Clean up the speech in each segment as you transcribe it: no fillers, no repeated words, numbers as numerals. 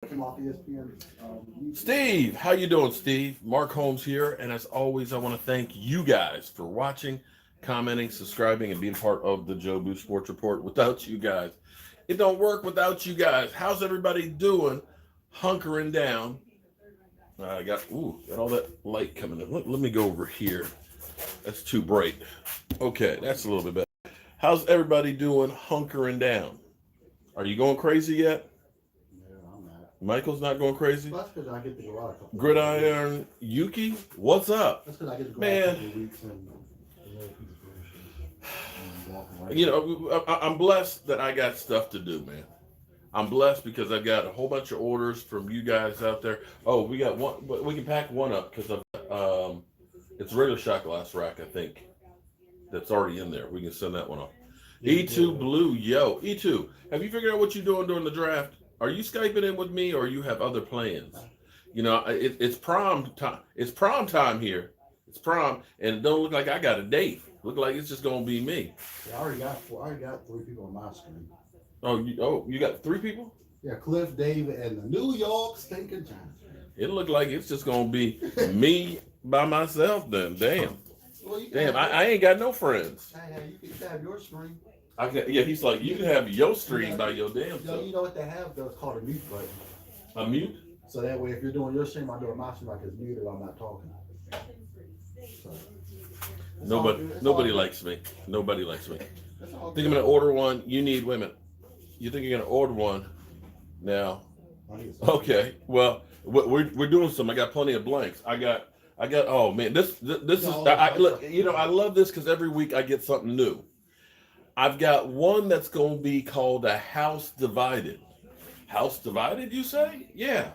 Come off ESPN. Steve, how you doing, Steve? Mark Holmes here, and as always, I want to thank you guys for watching, commenting, subscribing, and being part of the Joe Boo Sports Report. Without you guys, it don't work without you guys. How's everybody doing? Hunkering down. I got all that light coming in. Let me go over here. That's too bright. Okay, that's a little bit better. How's everybody doing? Hunkering down. Are you going crazy yet? Yeah, I'm not. Michael's not going crazy. That's because I get to go out a couple of weeks. Gridiron Yuki, what's up? That's because I get to go out a Man, couple of weeks and another piece of bullshit. And walk around. you know, I'm blessed that I got stuff to do, man. I'm blessed because I've got a whole bunch of orders from you guys out there. Oh, we got one, but we can pack one up because it's a regular shot glass rack, I think, that's already in there. We can send that one off. E2 Blue, yo, E2, have you figured out what you're doing during the draft? Are you Skyping in with me, or you have other plans? You know, it's prom time. It's prom time here. It's prom, and it don't look like I got a date. Look like it's just gonna be me. Yeah, I already got 3 people on my screen. You got 3 people? Yeah, Cliff, David, and the New York Stinking Giants. It looked like it's just gonna be me by myself. Then, damn, Well, you can damn, have I ain't got no friends. you can have your screen. Yeah, he's like, you can have your stream by your damn You self. know what they have though? It's called a mute button. A mute? So that way, if you're doing your stream, I'm doing my stream. Like it's muted. I'm not talking. So, Nobody likes me. Nobody likes me. That's all Think I'm gonna order one. You need women. You think you're gonna order one now? Okay. Well, we're doing some. I got plenty of blanks. I got. Oh man, this is. Look, you know, I love this because every week I get something new. I've got one that's going to be called a house divided. House divided, you say? Yeah.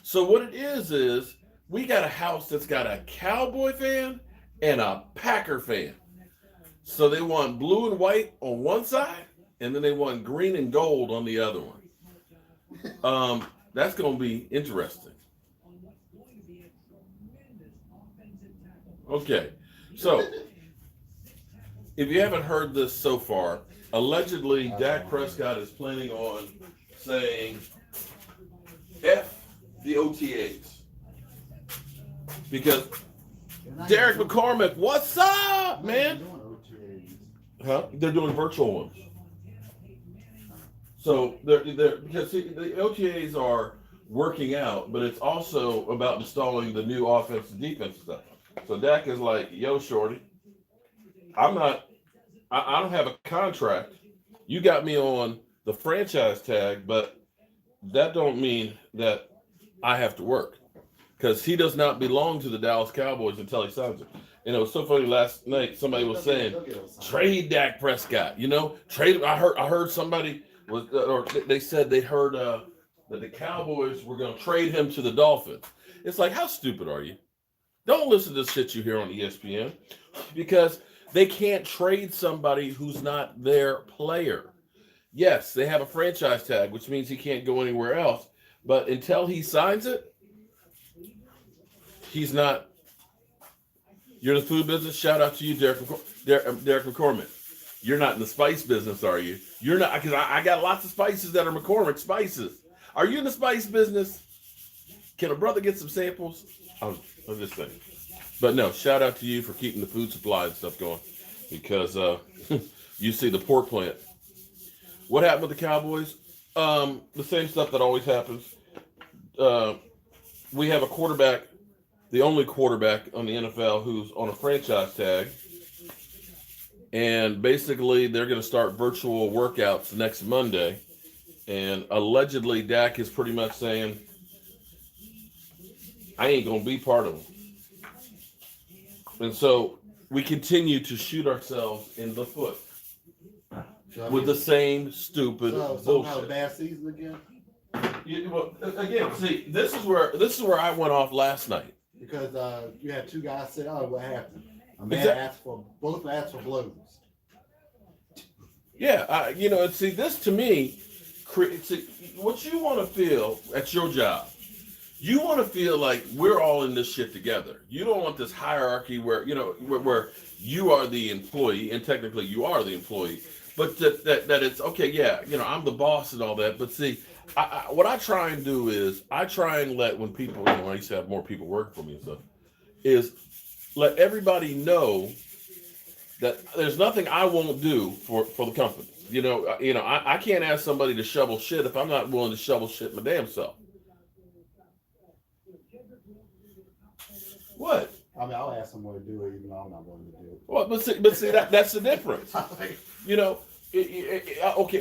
So what it is we got a house that's got a Cowboy fan and a Packer fan. So they want blue and white on one side, and then they want green and gold on the other one. That's going to be interesting. Okay. So if you haven't heard this so far, allegedly Dak Prescott is planning on saying F the OTAs. Because Derek McCormick, what's up, man? Huh? They're doing virtual ones. So they're because see, the OTAs are working out, but it's also about installing the new offense and defense stuff. So Dak is like, yo, shorty, I don't have a contract. You got me on the franchise tag, but that don't mean that I have to work because he does not belong to the Dallas Cowboys until he signs it. You know, it's so funny. Last night somebody was saying trade Dak Prescott. You know, trade. I heard somebody was, or they said they heard that the Cowboys were going to trade him to the Dolphins. It's like, how stupid are you? Don't listen to this shit you hear on ESPN because they can't trade somebody who's not their player. Yes, they have a franchise tag, which means he can't go anywhere else. But until he signs it, he's not. You're in the food business. Shout out to you, Derek McCormick. You're not in the spice business, are you? You're not, because I got lots of spices that are McCormick spices. Are you in the spice business? Can a brother get some samples? I'm just saying. But no, shout out to you for keeping the food supply and stuff going. Because you see the pork plant. What happened with the Cowboys? The same stuff that always happens. We have a quarterback, the only quarterback on the NFL who's on a franchise tag. And basically, they're going to start virtual workouts next Monday. And allegedly, Dak is pretty much saying, I ain't going to be part of them. And so we continue to shoot ourselves in the foot with the same stupid bullshit. Bad season again. Again, see, this is where I went off last night Because you had 2 guys say, "Oh, what happened?" A man both asked for blows. Yeah, see, this to me, what you want to feel at your job. You want to feel like we're all in this shit together. You don't want this hierarchy where where you are the employee and technically you are the employee, but that it's okay. Yeah, I'm the boss and all that. But see, what I try and do is I try and let when people, when I used to have more people working for me and stuff, is let everybody know that there's nothing I won't do for the company. I can't ask somebody to shovel shit if I'm not willing to shovel shit my damn self. What? I mean, I'll ask someone to do it even though I'm not willing to do it. Well, but see that's the difference. Okay.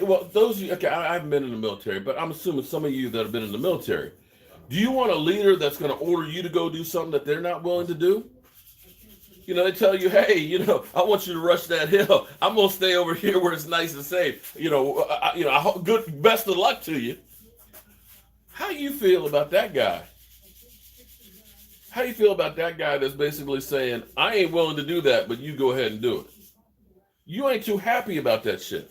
Well, those of you, okay, I haven't been in the military, but I'm assuming some of you that have been in the military, do you want a leader that's going to order you to go do something that they're not willing to do? They tell you, hey, I want you to rush that hill. I'm gonna stay over here where it's nice and safe. Good, best of luck to you. How do you feel about that guy? How do you feel about that guy that's basically saying, I ain't willing to do that, but you go ahead and do it? You ain't too happy about that shit.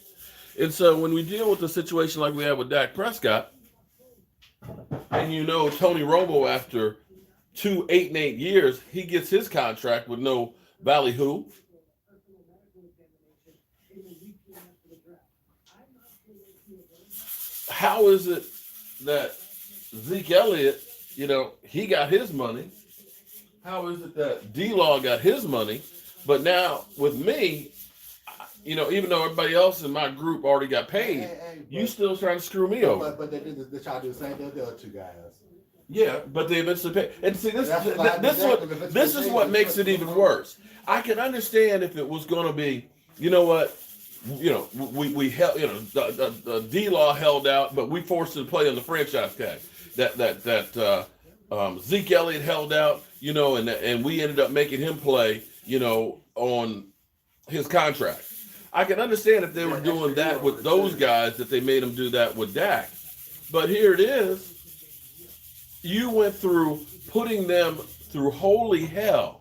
And so when we deal with a situation like we have with Dak Prescott, and Tony Romo, after 2, 8, and 8 years, he gets his contract with no ballyhoo. How is it that Zeke Elliott, he got his money? How is it that D-Law got his money? But now with me, even though everybody else in my group already got paid, you still trying to screw me over. But they try to do the same thing with the other two guys. Yeah, but they eventually pay. And see, this is what makes it even worse. I can understand if it was going to be, we held, the D-Law held out, but we forced him to play on the franchise tag. That Zeke Elliott held out, and we ended up making him play, on his contract. I can understand if they were doing that with those guys, that they made him do that with Dak. But here it is. You went through putting them through holy hell.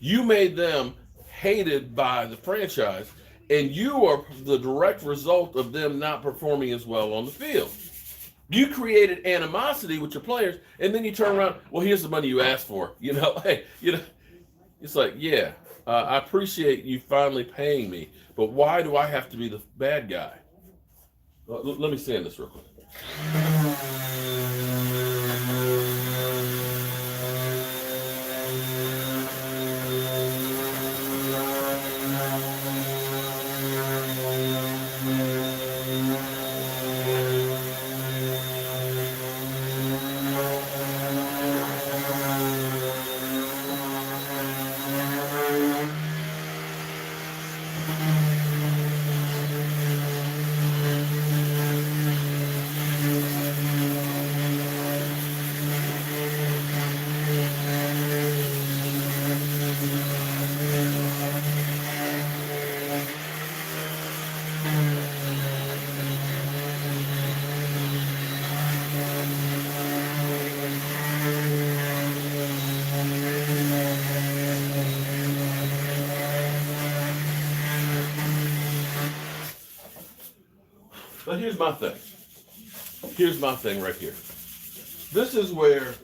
You made them hated by the franchise, and you are the direct result of them not performing as well on the field. You created animosity with your players, and then you turn around, well, here's the money you asked for. It's like, yeah, I appreciate you finally paying me, but why do I have to be the bad guy? Let me say this real quick. But here's my thing. Here's my thing right here. This is where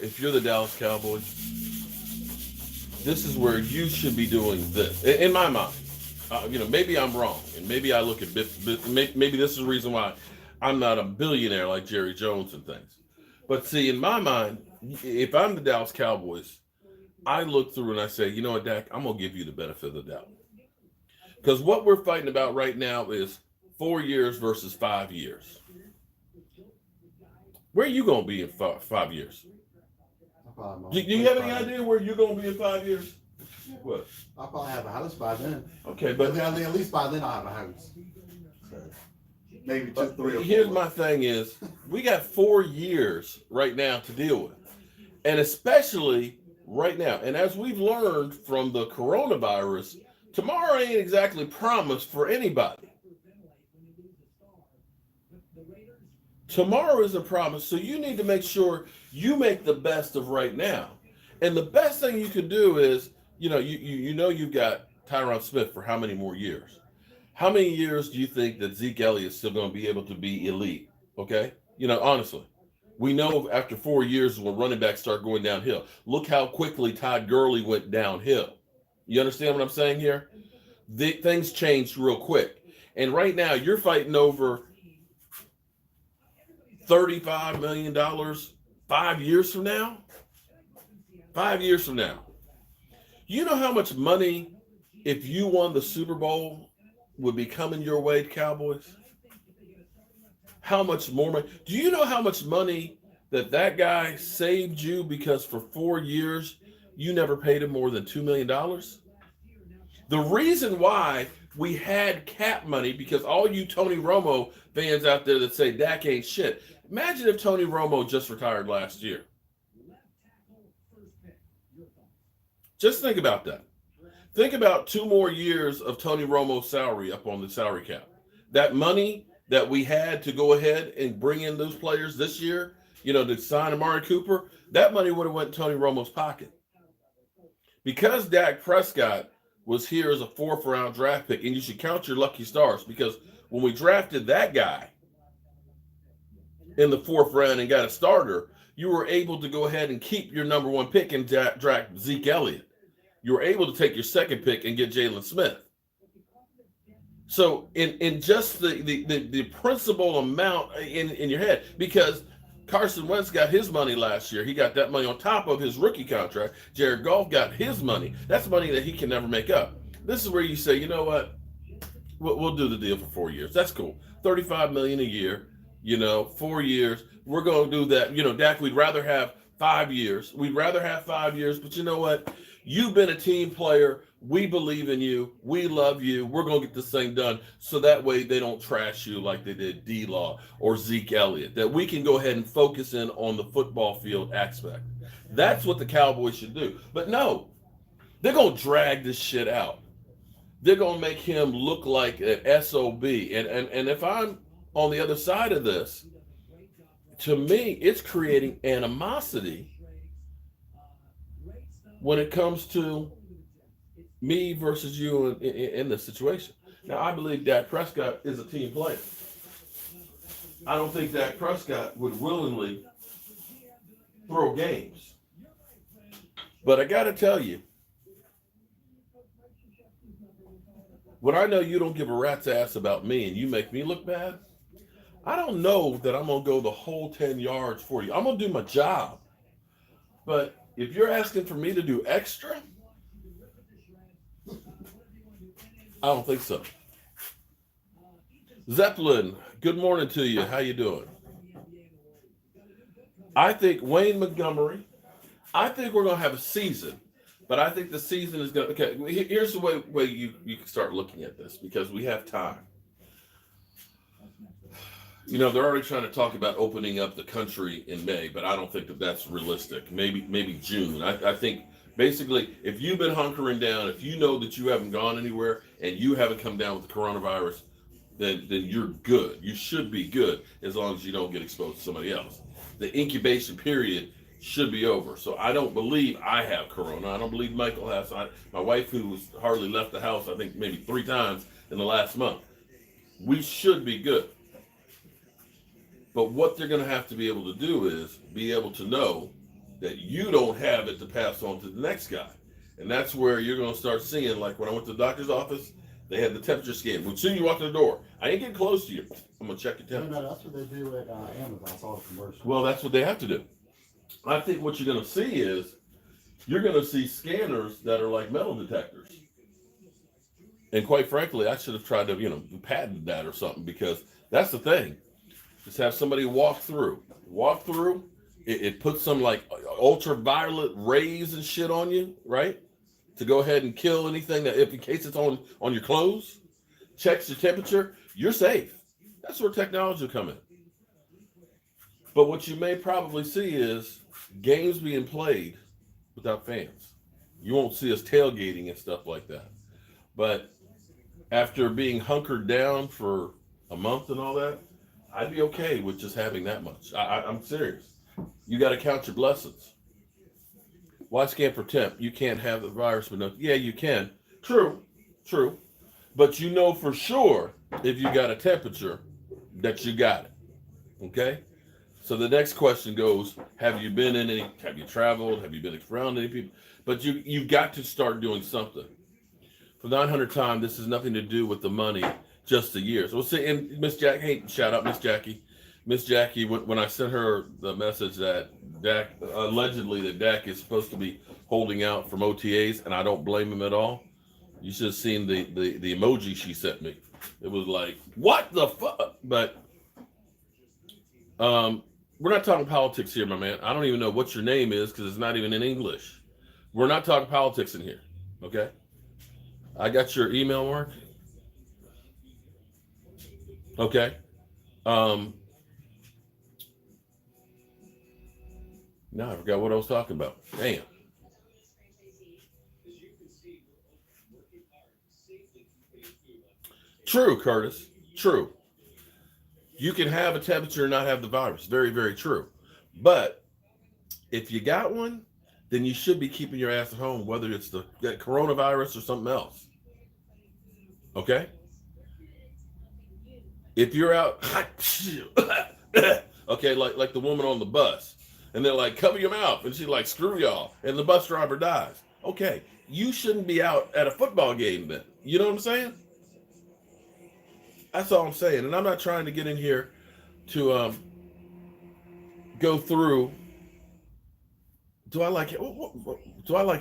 if you're the Dallas Cowboys, this is where you should be doing this. In my mind, maybe I'm wrong, and maybe I look at maybe this is the reason why I'm not a billionaire like Jerry Jones and things. But see, in my mind, if I'm the Dallas Cowboys, I look through and I say, you know what, Dak, I'm going to give you the benefit of the doubt. Because what we're fighting about right now is 4 years versus 5 years. Where are you going to be in 5 years? Do you have any idea where you're going to be in 5 years? What? I'll probably have a house by then. Okay, but at least by then I'll have a house. So maybe 2, 3, or 4. Here's my thing is, we got 4 years right now to deal with. And especially right now. And as we've learned from the coronavirus, tomorrow ain't exactly promised for anybody. Tomorrow isn't promised, so you need to make sure you make the best of right now. And the best thing you can do is, you've got Tyron Smith for how many more years? How many years do you think that Zeke Elliott is still going to be able to be elite? Okay? Honestly. We know after 4 years when running backs start going downhill. Look how quickly Todd Gurley went downhill. You understand what I'm saying here? things changed real quick. And right now you're fighting over $35 million 5 years from now. 5 years from now. You know how much money, if you won the Super Bowl, would be coming your way, Cowboys? How much more money? Do you know how much money that guy saved you because for 4 years you never paid him more than $2 million? The reason why we had cap money, because all you Tony Romo fans out there that say Dak ain't shit, imagine if Tony Romo just retired last year. Just think about that. Think about 2 more years of Tony Romo's salary up on the salary cap. That money that we had to go ahead and bring in those players this year, to sign Amari Cooper, that money would have went in Tony Romo's pocket. Because Dak Prescott was here as a 4th round draft pick, and you should count your lucky stars, because when we drafted that guy in the 4th round and got a starter, you were able to go ahead and keep your number 1 pick and draft Zeke Elliott. You were able to take your 2nd pick and get Jalen Smith. So in just the principal amount in your head, because Carson Wentz got his money last year. He got that money on top of his rookie contract. Jared Goff got his money. That's money that he can never make up. This is where you say, you know what? We'll do the deal for 4 years. That's cool. $35 million a year, 4 years. We're going to do that. Dak, we'd rather have 5 years. We'd rather have 5 years, but you know what? You've been a team player. We believe in you. We love you. We're going to get this thing done so that way they don't trash you like they did D-Law or Zeke Elliott, that we can go ahead and focus in on the football field aspect. That's what the Cowboys should do. But no, they're going to drag this shit out. They're going to make him look like an SOB. And if I'm on the other side of this, to me, it's creating animosity when it comes to me versus you in this situation. Now, I believe Dak Prescott is a team player. I don't think Dak Prescott would willingly throw games. But I got to tell you, when I know you don't give a rat's ass about me and you make me look bad, I don't know that I'm going to go the whole 10 yards for you. I'm going to do my job. But if you're asking for me to do extra, I don't think so. Zeppelin, good morning to you. How you doing? I think Wayne Montgomery, I think we're going to have a season, but I think the season is going to, okay, here's the way you can start looking at this, because we have time. They're already trying to talk about opening up the country in May, but I don't think that that's realistic. Maybe June. I think basically, if you've been hunkering down, if you know that you haven't gone anywhere and you haven't come down with the coronavirus, then you're good. You should be good as long as you don't get exposed to somebody else. The incubation period should be over. So I don't believe I have corona. I don't believe Michael has. My wife, who's hardly left the house, I think maybe 3 times in the last month. We should be good. But what they're going to have to be able to do is be able to know that you don't have it to pass on to the next guy. And that's where you're going to start seeing, like when I went to the doctor's office, they had the temperature scan. As soon as you walk in the door, I ain't getting close to you. I'm going to check your temperature. No, that's what they do at Amazon. I saw the commercial. Well, that's what they have to do. I think what you're going to see is you're going to see scanners that are like metal detectors. And quite frankly, I should have tried to, patent that or something, because that's the thing. Just have somebody walk through. It puts some like ultraviolet rays and shit on you, right? To go ahead and kill anything that, if in case it's on your clothes, checks your temperature, you're safe. That's where technology will come in. But what you may probably see is games being played without fans. You won't see us tailgating and stuff like that. But after being hunkered down for a month and all that, I'd be okay with just having that much. I'm serious. You got to count your blessings. Watch Camp for Temp. You can't have the virus, but no. Yeah, you can. True. But you know for sure if you got a temperature that you got it. Okay? So the next question goes, have you traveled? Have you been around any people? But you've got to start doing something. For the 900th time, this has nothing to do with the money, just the years. We'll see. And Miss Jack, hey, shout out Miss Jackie. Miss Jackie, when I sent her the message that Dak, allegedly that Dak is supposed to be holding out from OTAs, and I don't blame him at all. You should have seen the emoji she sent me. It was like, what the fuck? But we're not talking politics here, my man. I don't even know what your name is because it's not even in English. We're not talking politics in here, okay? I got your email, Mark. Okay. Now I forgot what I was talking about. Damn. True, Curtis. True. You can have a temperature and not have the virus. Very, very true. But if you got one, then you should be keeping your ass at home, whether it's the coronavirus or something else. Okay? If you're out, okay, like the woman on the bus, and they're like, cover your mouth, and she's like, screw y'all, and the bus driver dies. Okay, you shouldn't be out at a football game then. You know what I'm saying? That's all I'm saying. And I'm not trying to get in here to go through. Do I like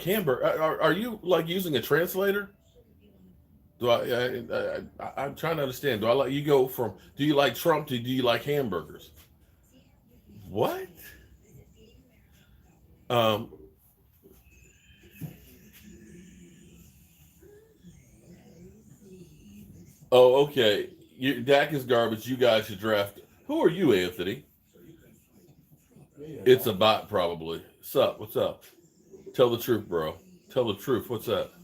hamburger? Are you like using a translator? I'm trying to understand. Do you like Trump to do you like hamburgers? What? Oh, okay. Dak is garbage. You guys should draft. Who are you, Anthony? It's a bot, probably. Sup? What's up? Tell the truth, bro. Tell the truth. What's up?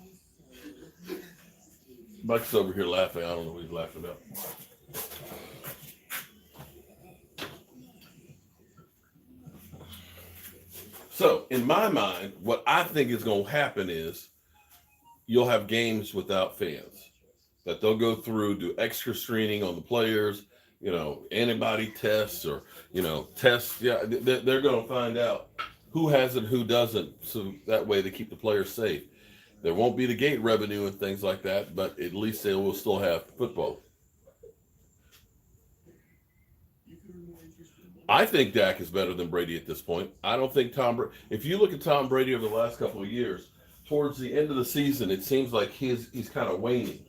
Mike's over here laughing. I don't know what he's laughing about. So, in my mind, what I think is going to happen is you'll have games without fans. That they'll go through, do extra screening on the players, antibody tests or, tests. Yeah, they're going to find out who has it, who doesn't. So that way they keep the players safe. There won't be the gate revenue and things like that, but at least they will still have football. I think Dak is better than Brady at this point. I don't think Tom Brady. If you look at Tom Brady over the last couple of years, towards the end of the season, it seems like he's kind of waning.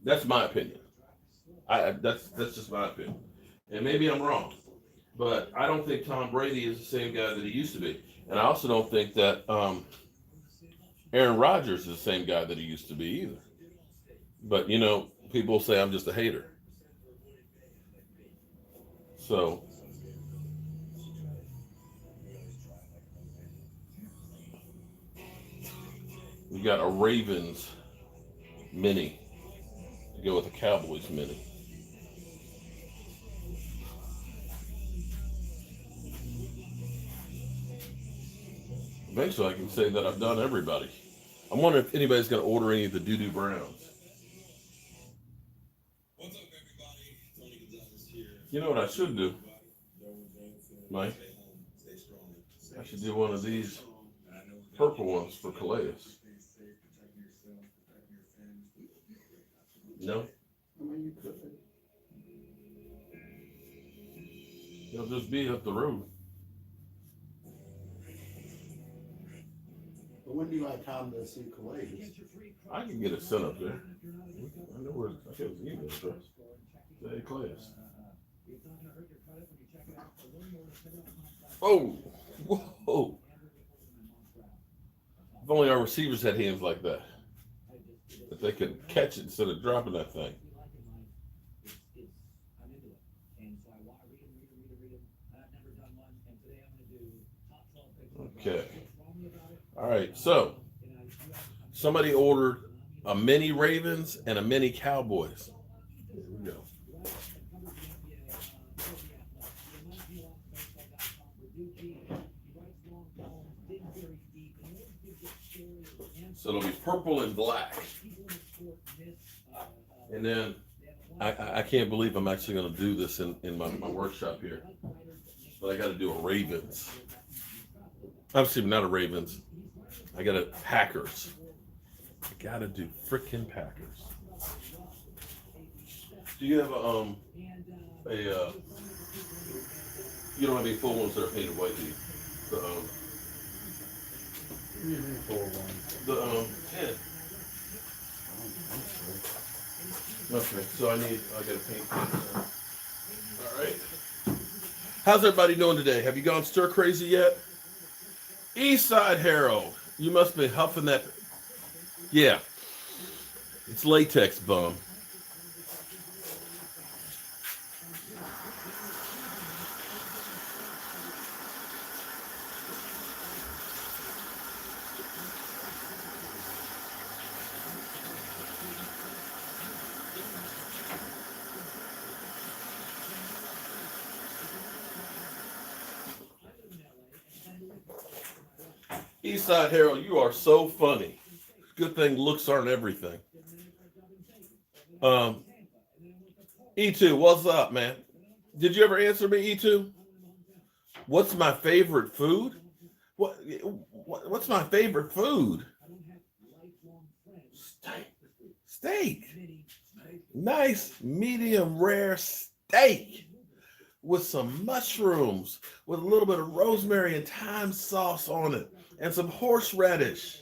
That's my opinion. That's just my opinion, and maybe I'm wrong, but I don't think Tom Brady is the same guy that he used to be, and I also don't think that Aaron Rodgers is the same guy that he used to be either. But people say I'm just a hater. So we got a Ravens mini to go with a Cowboys mini. Eventually I can say that I've done everybody. I'm wondering if anybody's going to order any of the doo-doo browns. What's up, everybody? Tony Gonzalez here. You know what I should do, Mike? I should do one of these purple ones for Calais. No? You could. It'll just be up the road. But when do you have time to see Calais? I can get it sent up there. I know where I got his email address. Say class. Oh, whoa! If only our receivers had hands like that. If they could catch it instead of dropping that thing. Okay. All right. So somebody ordered a mini Ravens and a mini Cowboys. There we go. So it'll be purple and black. And then I can't believe I'm actually going to do this in my workshop here. But I got to do a Ravens. Obviously, not a Ravens. I got a Packers. gotta do frickin' Packers. Do you have you don't have any full ones that are painted white, do you? Yeah. Okay, so I gotta paint this. All right. How's everybody doing today? Have you gone stir crazy yet? Eastside Harold, you must be huffing that. Yeah, it's latex, bum. Eastside Harold, you are so funny. Good thing looks aren't everything. E2, what's up, man? Did you ever answer me, E2? What's my favorite food? What's my favorite food? Steak. Nice medium rare steak with some mushrooms, with a little bit of rosemary and thyme sauce on it, and some horseradish.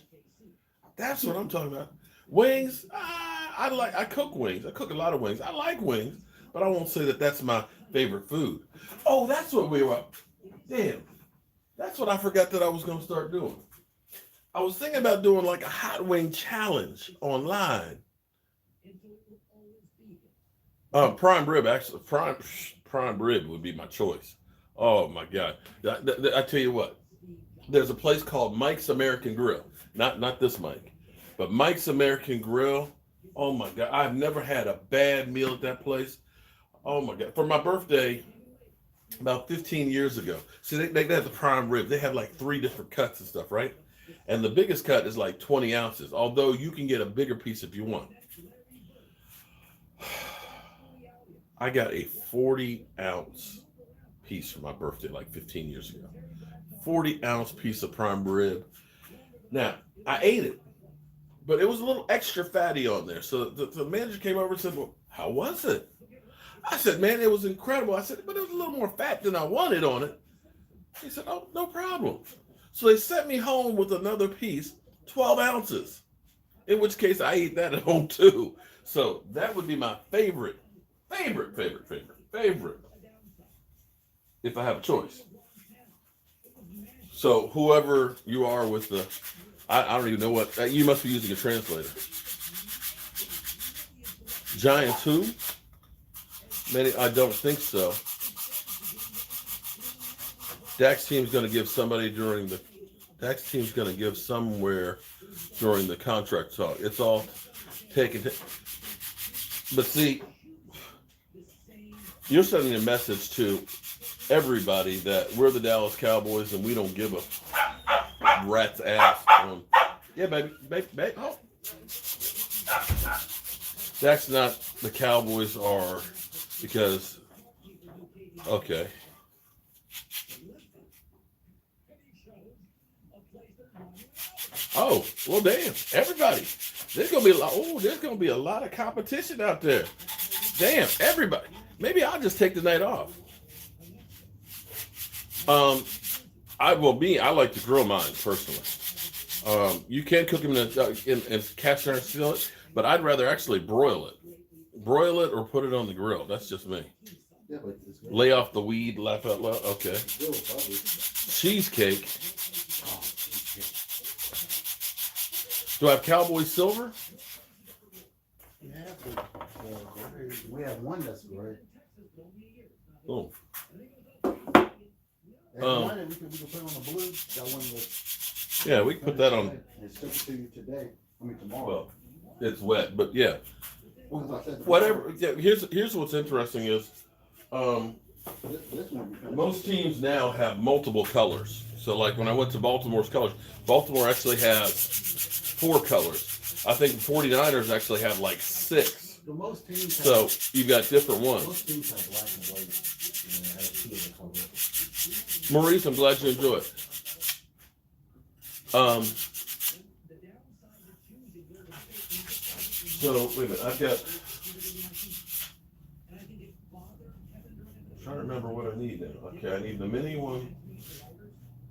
That's what I'm talking about. Wings, I cook wings. I cook a lot of wings. I like wings, but I won't say that that's my favorite food. Oh, that's what we were. Damn, that's what I forgot that I was going to start doing. I was thinking about doing like a hot wing challenge online. Prime rib, actually, prime rib would be my choice. Oh my God. I tell you what, there's a place called Mike's American Grill. Not this Mike, but Mike's American Grill. Oh my God. I've never had a bad meal at that place. Oh my God. For my birthday, about 15 years ago, see, they have the prime rib. They have like 3 different cuts and stuff, right? And the biggest cut is like 20 ounces, although you can get a bigger piece if you want. I got a 40-ounce piece for my birthday like 15 years ago. 40-ounce piece of prime rib. Now, I ate it, but it was a little extra fatty on there. So the manager came over and said, well, how was it? I said, man, it was incredible. I said, but it was a little more fat than I wanted on it. He said, oh, no problem. So they sent me home with another piece, 12 ounces, in which case I ate that at home too. So that would be my favorite, if I have a choice. So whoever you are with the, I don't even know what, you must be using a translator. Giants who? Many, I don't think so. Dak's team's going to give somebody during the, Dak's team's going to give somewhere during the contract talk. It's all taken. But see, you're sending a message to everybody that we're the Dallas Cowboys and we don't give a rat's ass. Yeah, baby. Oh. That's not the Cowboys are because, okay. Oh, well, damn, everybody. There's gonna be a lot of competition out there. Damn, everybody. Maybe I'll just take the night off. I like to grill mine personally. You can cook them in cast iron skillet, but I'd rather actually broil it or put it on the grill. That's just me. Yeah, but it's good. Lay off the weed, laugh out loud. Okay. Cheesecake. Do I have Cowboy silver? Yeah, we have one that's great. Oh. One that we can put on the blue. That one that. Yeah, we can put that on. It's shipped to you today. I mean tomorrow. Well, it's wet, but yeah. Whatever. Yeah, here's what's interesting is, most teams now have multiple colors. So like when I went to Baltimore's colors, Baltimore actually has 4 colors. I think the 49ers actually have like 6. Most teams so you've got different ones. Most teams have black and white. Yeah, I have 2 of the colors. Maurice, I'm glad you enjoy it. So wait a minute, I've got. I'm trying to remember what I need now. Okay, I need the mini one.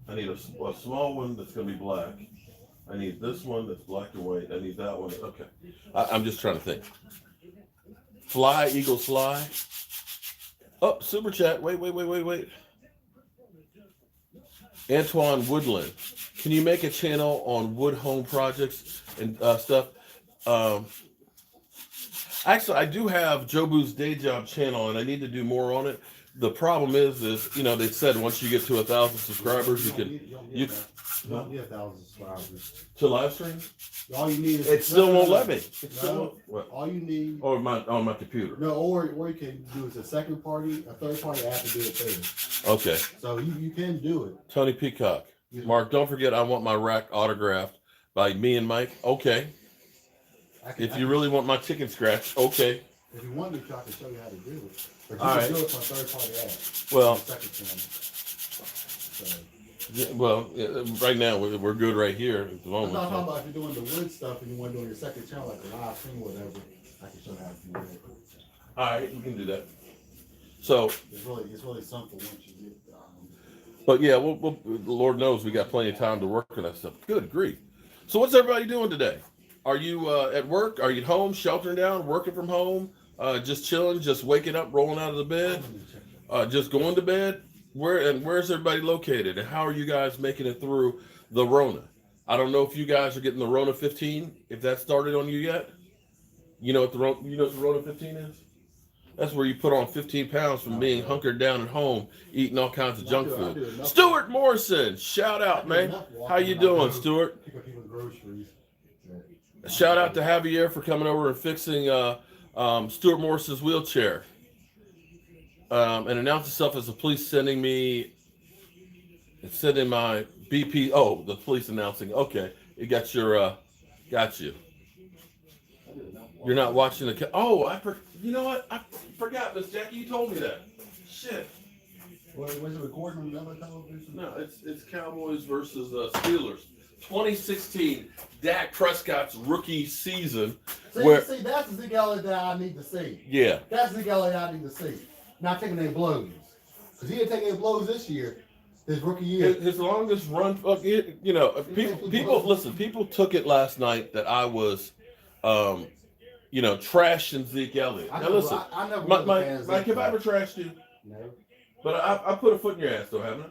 I need a small one that's gonna be black. I need this one that's black and white. I need that one. Okay, I'm just trying to think. Fly, Eagles fly. Oh, super chat. Wait. Antoine Woodland. Can you make a channel on wood home projects and stuff? Actually, I do have Jobu's Day Job channel, and I need to do more on it. The problem is they said once you get to 1,000 subscribers, you don't need 1,000 subscribers to live stream. All you need is it still won't let me. What? All you need on my computer. No, or you can do is a third party app to do it too. Okay. So you can do it. Tony Peacock. Yeah. Mark, don't forget I want my rack autographed by me and Mike. Okay. If you really want my chicken scratch, okay. If you want me to, I can show you how to do it. But you all can right. do it from a third party app. Well. So. Well, right now we're good right here at the moment. I'm talking about if you're doing the wood stuff and you want to do on your second channel, like a live stream or whatever, I can show you how to do it. All right, we can do that. So it's really simple once you get. But yeah, we'll, the Lord knows we got plenty of time to work on that stuff. Good grief. So what's everybody doing today? Are you at work? Are you at home, sheltering down, working from home, just chilling, just waking up, rolling out of the bed, just going to bed? Where's everybody located, and how are you guys making it through the Rona? I don't know if you guys are getting the Rona 15, if that started on you yet. You know what the Rona 15 is? That's where you put on 15 pounds from being hunkered down at home, eating all kinds of junk food. Stuart Morrison, shout out, man. How you doing, Stuart? Shout out to Javier for coming over and fixing Stuart Morrison's wheelchair. And announced itself as the police sending my BP. Oh, the police announcing. Okay, it got your, got you. You're not watching the. You know what? I forgot, Miss Jackie. You told me that. Shit. Was it recording on another television? No, it's Cowboys versus Steelers. 2016, Dak Prescott's rookie season. See, that's the Zeke Elliott that I need to see. Yeah. That's the Zeke Elliott I need to see. Not taking any blows. Because he didn't take any blows this year, his rookie year. His longest run, people took it last night that I was, trashing Zeke Elliott. Now listen, I never Mike, have I ever trashed you? No. But I put a foot in your ass, though, haven't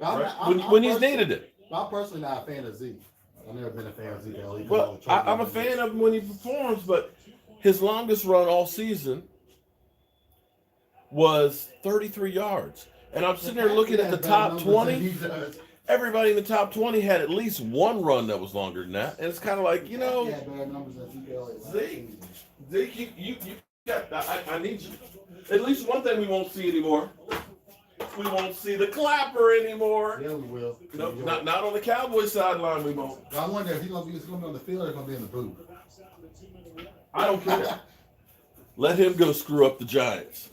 I? Right? When he's needed it. I'm personally not a fan of Zeke. I've never been a fan of Zeke Elliott. Well, I'm a fan of him when he performs, but his longest run all season was 33 yards. And I'm sitting there looking at the top 20. Everybody in the top 20 had at least one run that was longer than that. And it's kind of like, Zeke, you got, I need you. At least one thing we won't see anymore. We won't see the clapper anymore. Yeah, we will. No, not on the Cowboys sideline, we won't. I wonder if he's going to be on the field or he's going to be in the booth. I don't care. Let him go screw up the Giants.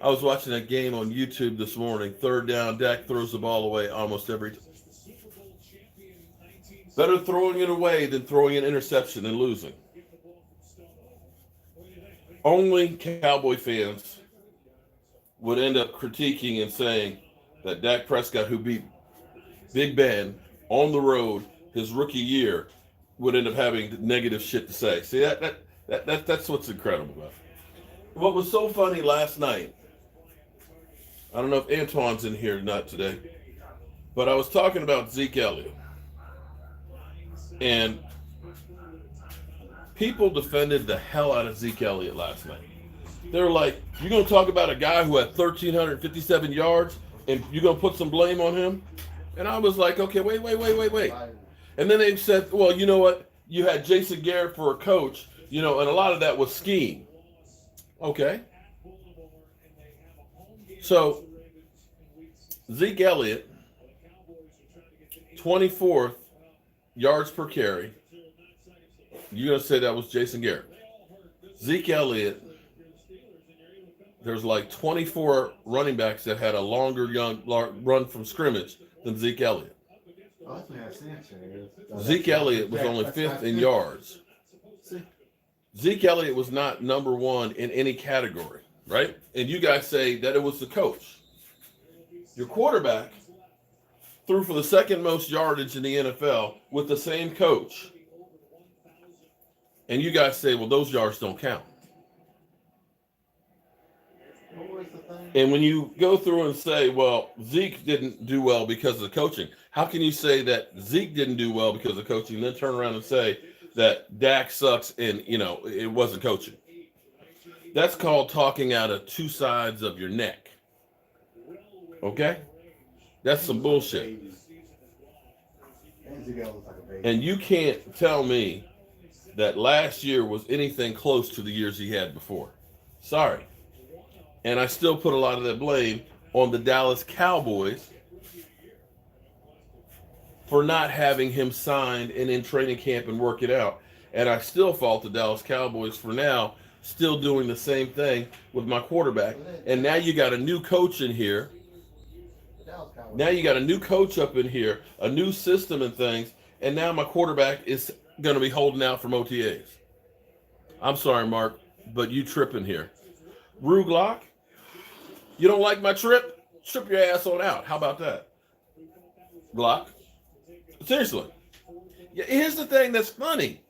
I was watching that game on YouTube this morning. Third down, Dak throws the ball away almost every time. Better throwing it away than throwing an interception and losing. Only Cowboy fans would end up critiquing and saying that Dak Prescott, who beat Big Ben on the road his rookie year, would end up having negative shit to say. See, that's what's incredible about it. What was so funny last night, I don't know if Antoine's in here or not today, but I was talking about Zeke Elliott. And people defended the hell out of Zeke Elliott last night. They're like, you're going to talk about a guy who had 1,357 yards and you're going to put some blame on him? And I was like, okay, wait. And then they said, well, you know what? You had Jason Garrett for a coach, and a lot of that was scheme. Okay. So, Zeke Elliott, 24th yards per carry. You're going to say that was Jason Garrett. Zeke Elliott, there's like 24 running backs that had a longer run from scrimmage than Zeke Elliott. Zeke Elliott was only fifth in yards. Zeke Elliott was not number one in any category, right? And you guys say that it was the coach. Your quarterback threw for the second most yardage in the NFL with the same coach. And you guys say, well, those yards don't count. And when you go through and say, well, Zeke didn't do well because of the coaching, how can you say that Zeke didn't do well because of coaching, and then turn around and say that Dak sucks and, it wasn't coaching? That's called talking out of two sides of your neck. Okay? That's some bullshit. And you can't tell me that last year was anything close to the years he had before. Sorry. And I still put a lot of that blame on the Dallas Cowboys for not having him signed and in training camp and work it out. And I still fault the Dallas Cowboys for now still doing the same thing with my quarterback. And now you got a new coach in here. Now you got a new coach up in here, a new system and things. And now my quarterback is going to be holding out from OTAs. I'm sorry, Mark, but you tripping here. Rue Glock, you don't like my trip? Trip your ass on out. How about that? Glock? Seriously. Yeah, here's the thing that's funny.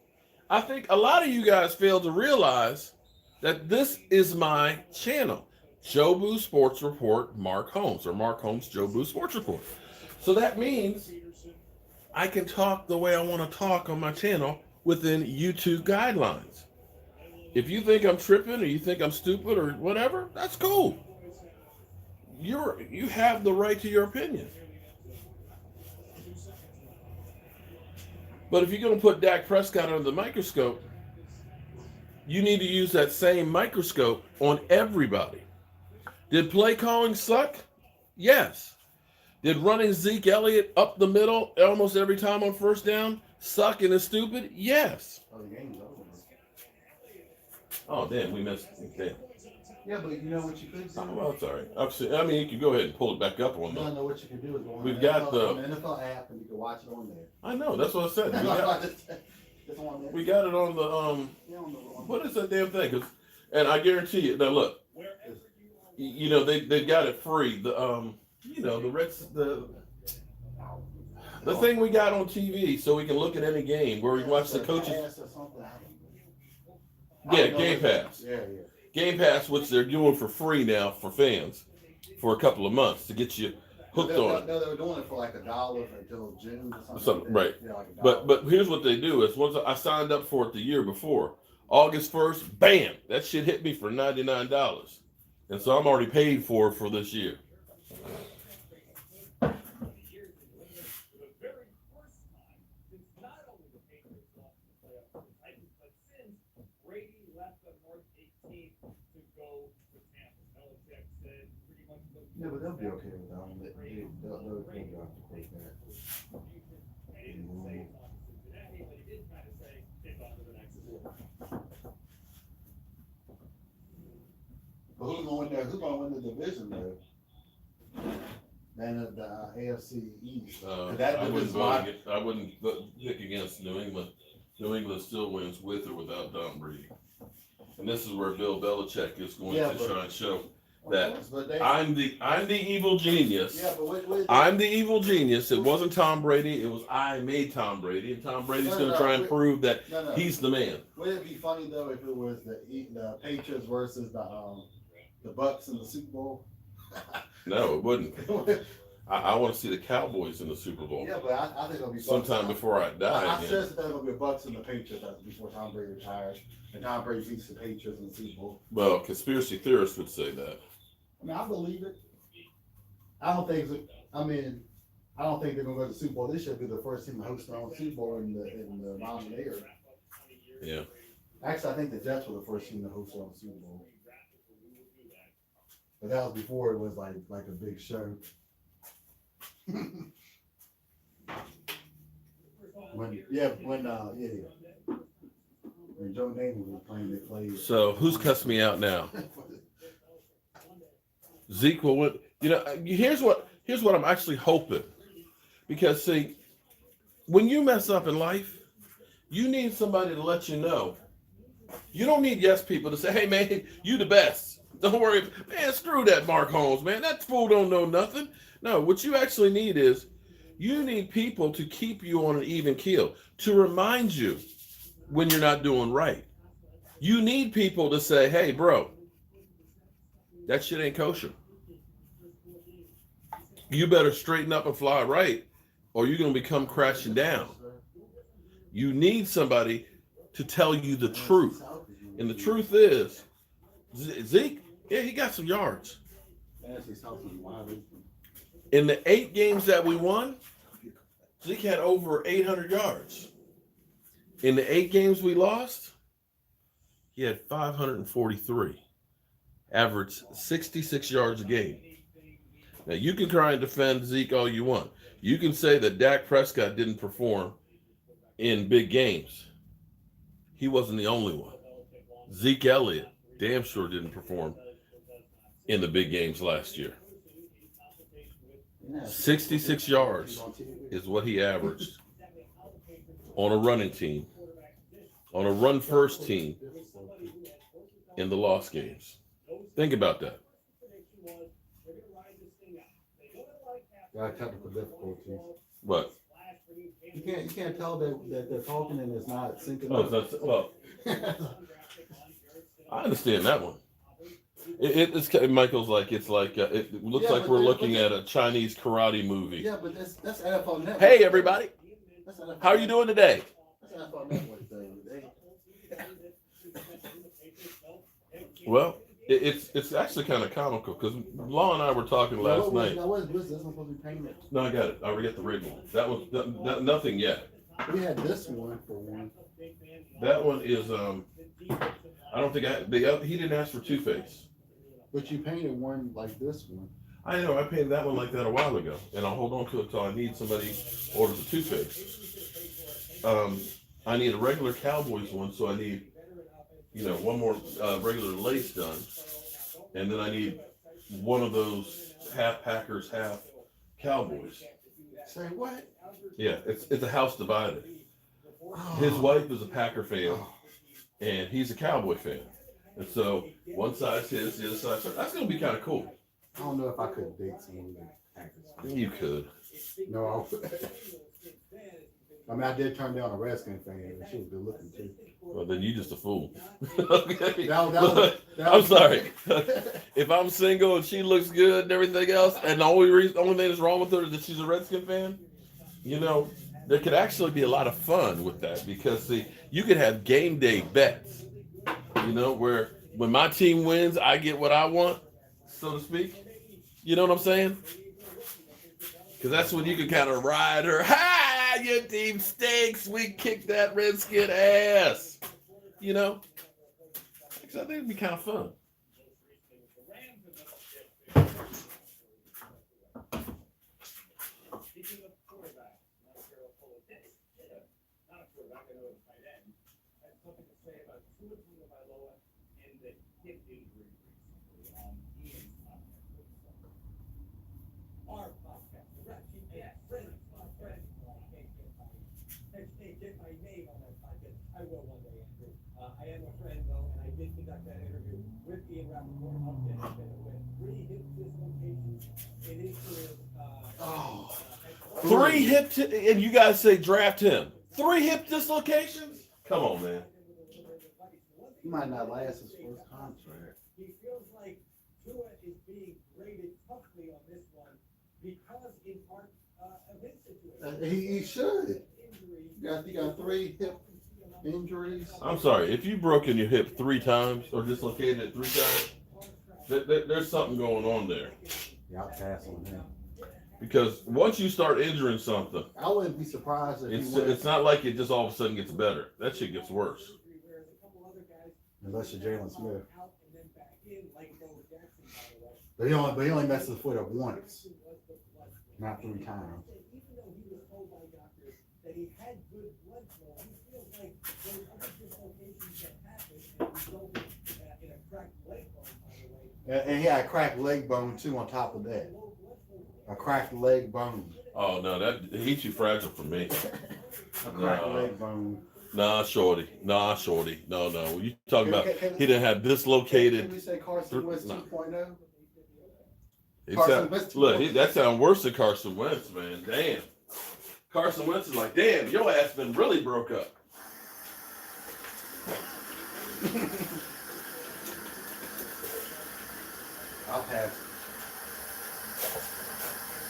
I think a lot of you guys fail to realize that this is my channel. Joe Boo Sports Report, Mark Holmes, or Mark Holmes, Joe Boo Sports Report. So that means I can talk the way I want to talk on my channel within YouTube guidelines. If you think I'm tripping or you think I'm stupid or whatever, that's cool. You have the right to your opinion. But if you're going to put Dak Prescott under the microscope, you need to use that same microscope on everybody. Did play calling suck? Yes. Did running Zeke Elliott up the middle almost every time on first down suck and is stupid? Yes. Oh, the game's over. Oh, damn, we missed it. Damn. Yeah, but you know what you could do? Oh, well, sorry. I mean, you can go ahead and pull it back up on I them. know what you can do is go on We've the got NFL, on the NFL app and you can watch it on there. I know, that's what I said. We got it on the, what is that damn thing? 'Cause, and I guarantee you, now look, they got it free. The, the thing we got on TV so we can look at any game where we watch the coaches. Yeah, Game Pass. Yeah. Game Pass, which they're doing for free now for fans for a couple of months to get you hooked on it. No, they were doing it for like $1 until June or Something, right. Yeah, like But here's what they do is once I signed up for it the year before, August 1st, bam, that shit hit me for $99. And so I'm already paid for it for this year. Yeah, but they'll be okay with that one. They'll be off the quarterback. But who's gonna win there? Who's gonna win the division though? Then the AFC East. I wouldn't pick against New England. New England still wins with or without Tom Brady. And this is where Bill Belichick is going to try and show that I'm the evil genius. Yeah, but I'm the evil genius. It wasn't Tom Brady. It was I made Tom Brady, and Tom Brady's going to try and prove that he's the man. Would it be funny though if it was the Patriots versus the Bucks in the Super Bowl? No, it wouldn't. I want to see the Cowboys in the Super Bowl. Yeah, but I think it'll be sometime before I die. I said that it'll be the Bucks and the Patriots before Tom Brady retires, and Tom Brady beats the Patriots in the Super Bowl. Well, conspiracy theorists would say that. I mean, I believe it. I don't think they're gonna go to the Super Bowl. This should be the first team to host their own Super Bowl in the modern era. Yeah. Actually, I think the Jets were the first team to host their own Super Bowl. But that was before it was like a big show. When Joe Namath was playing, they played. So who's cussing me out now? Zeke will win. Here's what I'm actually hoping, because see, when you mess up in life, you need somebody to let you know You don't need yes people to say, hey, man, you the best. Don't worry. Man, screw that Mark Holmes, man. That fool don't know nothing. No, what you actually need is you need people to keep you on an even keel, to remind you when you're not doing right. You need people to say, hey, bro, that shit ain't kosher. You better straighten up and fly right, or you're going to become crashing down. You need somebody to tell you the truth. And the truth is, Zeke, yeah, he got some yards. In the 8 games that we won, Zeke had over 800 yards. In the 8 games we lost, he had 543. Averaged 66 yards a game. Now, you can try and defend Zeke all you want. You can say that Dak Prescott didn't perform in big games. He wasn't the only one. Zeke Elliott damn sure didn't perform in the big games last year. 66 yards is what he averaged on a running team, on a run-first team in the lost games. Think about that. Got technical difficulties. What? You can't tell that they're talking and it's not syncing Oh, up. well, I understand that one. It's Michael's like it looks like we're looking at a Chinese karate movie. Yeah, but that's NFL Network. Hey everybody, how are you doing today? That's NFL Network thing. Well, it's actually kind of comical because Law and I were talking last night. This isn't supposed to be payment. No, I got it. I already got the red one. That was nothing yet. We had this one for one. That one is I don't think he didn't ask for Two-Face. But you painted one like this one. I know, I painted that one like that a while ago, and I'll hold on to it until I need somebody orders a Two-Face. I need a regular Cowboys one, so I need, one more regular lace done, and then I need one of those half Packers, half Cowboys. Say what? Yeah, it's a house divided. His wife is a Packer fan, and he's a Cowboy fan. And so one side's his, the other side's hers. That's going to be kind of cool. I don't know if I could date someone with Packers. You could. No, I mean, I did turn down a Redskins fan, and she was good looking too. Well, then you just a fool. Okay. I'm sorry. If I'm single and she looks good and everything else, and the only thing that's wrong with her is that she's a Redskin fan, there could actually be a lot of fun with that because, see, you could have game day bets, where when my team wins, I get what I want, so to speak. You know what I'm saying? Because that's when you can kind of ride her. Ha! Your team stinks. We kicked that Redskin ass. Because I think it'd be kind of fun. Get my name on that podcast. I will one day, Andrew. I am a friend, though, and I did conduct that interview with Ian Rappaport up there. With 3 hip dislocations in his career. 3 hip, and you guys say draft him. 3 hip dislocations? Come on, man. He might not last his first contract. He feels like Tua is being graded toughly on this one because, in part, of his situation. He should. You got 3 hip injuries. I'm sorry. If you've broken your hip 3 times or dislocated it 3 times, there's something going on there. Yeah, I'll pass on him. Because once you start injuring something, I wouldn't be surprised if it's not like it just all of a sudden gets better. That shit gets worse. Unless you're Jalen Smith. But he only messed his foot up once, not 3 times. That he had good blood flow. He feels like those other dislocations that happened and resulted in a cracked leg bone, by the way. And he had a cracked leg bone too on top of that. A cracked leg bone. Oh no, he's too fragile for me. A cracked leg bone. Nah, shorty. No. You talking about Can he didn't have dislocated. we say Carson Wentz No. 2.0? It Carson sound, Wentz look, 2.0. that sounds worse than Carson Wentz, man. Damn. Carson Wentz is like, damn, your ass been really broke up. I'll pass.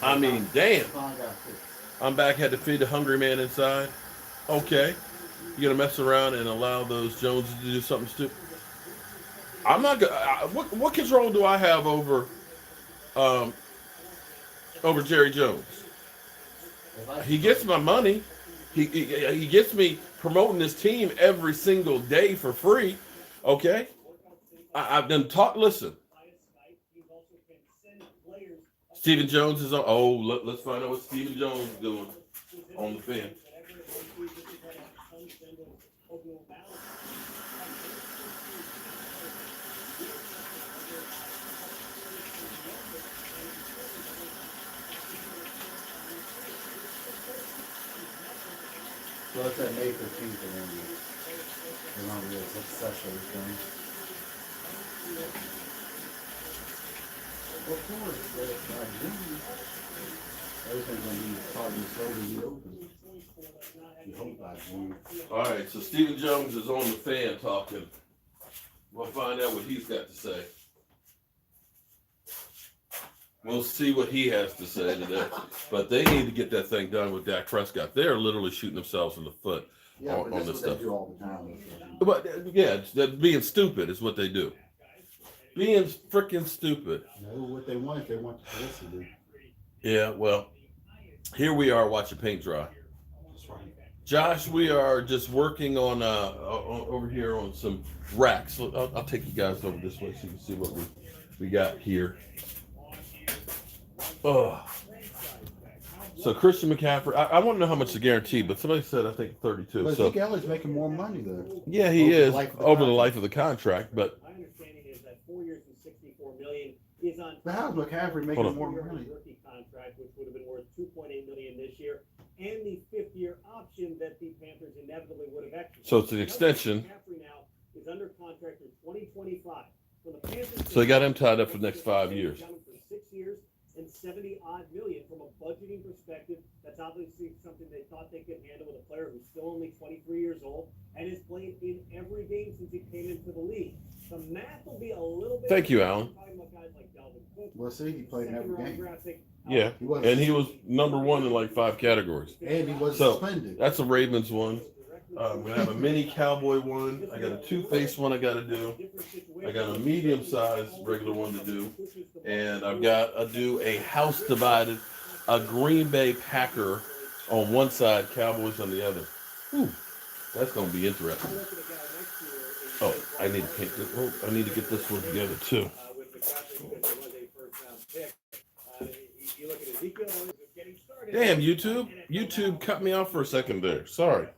I mean, damn. Fine, got fixed. I'm back, had to feed the hungry man inside. Okay. You gonna mess around and allow those Joneses to do something stupid? I'm not gonna. What control do I have over Jerry Jones? He gets my money. He gets me promoting this team every single day for free. Okay. I've done talk. Listen. Stephen Jones is on. Oh, let's find out what Stephen Jones is doing on the fan. So it's at May 15th and then we're on this successful thing. Of course, but everything's gonna be starting to slowly be open. You hope by June. All right, so Stephen Jones is on the fan talking. We'll find out what he's got to say. We'll see what he has to say today. But they need to get that thing done with Dak Prescott. They're literally shooting themselves in the foot on this stuff. They do all the time. But yeah, being stupid is what they do. Being freaking stupid. Know what they want if they want the publicity. Yeah, well, here we are watching paint dry. That's right. Josh, we are just working on over here on some racks. I'll take you guys over this way so you can see what we got here. Oh. So Christian McCaffrey, I want to know how much the guarantee, but somebody said I think 32. But So Zeke Elliott's making more money though. yeah, he is over the life of the contract. But My understanding is that 4 years and $64 million is on. But how's McCaffrey making more money? Rookie contract, which would have been worth $2.8 million this year, and the 5th-year option that the Panthers inevitably would have exercised. so it's an extension. McCaffrey now is under contract through 2025. From the Panthers, So they got him tied up for the next 5 years. For 6 years and $70-odd million. From a budgeting perspective, that's obviously something they thought they could handle with a player who's still only 23 years old and has played in every game since he came into the league. The math will be a little bit. Thank you, Alan. Talking about guys like Dalvin Cook, Well, see, he played in every second-round game. draft pick. Yeah, and he was number one in like 5 categories. And he was So suspended. that's a Ravens one. I'm gonna have a mini Cowboy one. I got a two-face one I got to do. I got a medium-sized regular one to do, and I've got to do a house divided, a Green Bay Packer on one side, Cowboys on the other. Whew, that's gonna be interesting. Oh, I need to paint this. Oh, I need to get this one together too. Damn, YouTube cut me off for a second there. Sorry.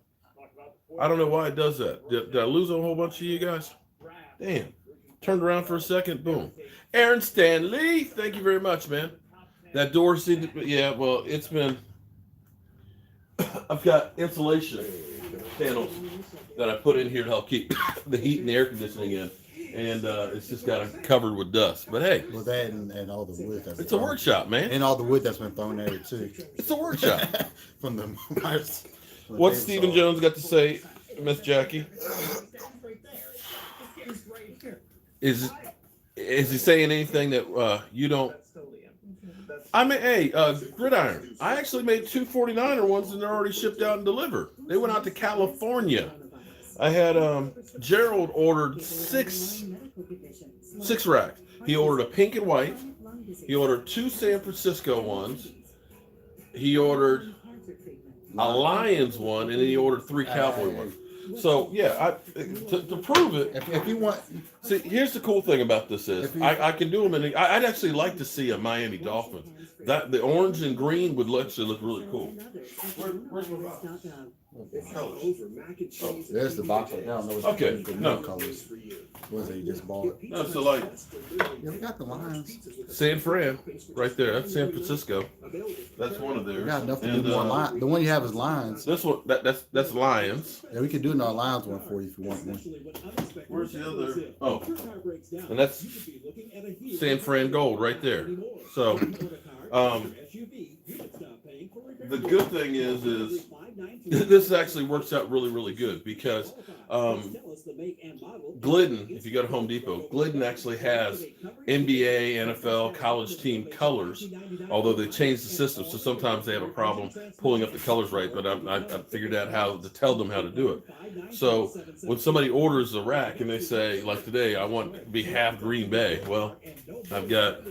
I don't know why it does that. Did I lose a whole bunch of you guys? Damn. Turned around for a second. Boom. Aaron Stanley, thank you very much, man. That door seemed to, yeah, well, it's been, I've got insulation panels that I put in here to help keep the heat and the air conditioning in. And it's just got it covered with dust. But hey. Well, that and all the wood. It's a workshop, man. And all the wood that's been thrown at it, too. It's a workshop. From the What's Stephen Jones got to say, Miss Jackie? Is he saying anything that you don't? I mean, hey, Gridiron. I actually made 2 49er ones and they're already shipped out and delivered. They went out to California. I had Gerald ordered six racks. He ordered a pink and white. He ordered 2 San Francisco ones. He ordered a Lions one, and then he ordered 3 Cowboy ones. So yeah, to prove it, if you want, see, here's the cool thing about this is I can do them, and I'd actually like to see a Miami Dolphins. That the orange and green would actually look really cool. Where's my box? There's the box right now. No, Okay, no. colors. What is it? You just bought? No, so like Yeah, we got the lines. San Fran, right there. That's San Francisco. That's one of theirs. We got enough to do And, more lines. The one you have is lines. This one, that's Lions. Yeah, we can do another lines one for you if you want one. Where's the other? Oh, and that's San Fran Gold right there. So, the good thing is this actually works out really, really good because Glidden, if you go to Home Depot, Glidden actually has NBA, NFL, college team colors, although they changed the system, so sometimes they have a problem pulling up the colors right, but I figured out how to tell them how to do it. So when somebody orders a rack and they say, like today, I want to be half Green Bay, well, I've got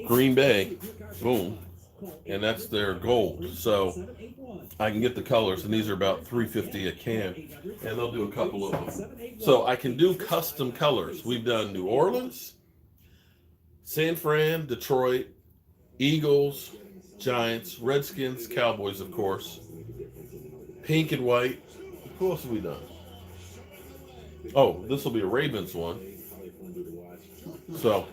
Green Bay, boom, and that's their gold. So I can get the colors, and these are about $3.50 a can, and they'll do a couple of them. So I can do custom colors. We've done New Orleans, San Fran, Detroit, Eagles, Giants, Redskins, Cowboys, of course, pink and white. Who else have we done? Oh, this will be a Ravens one. So,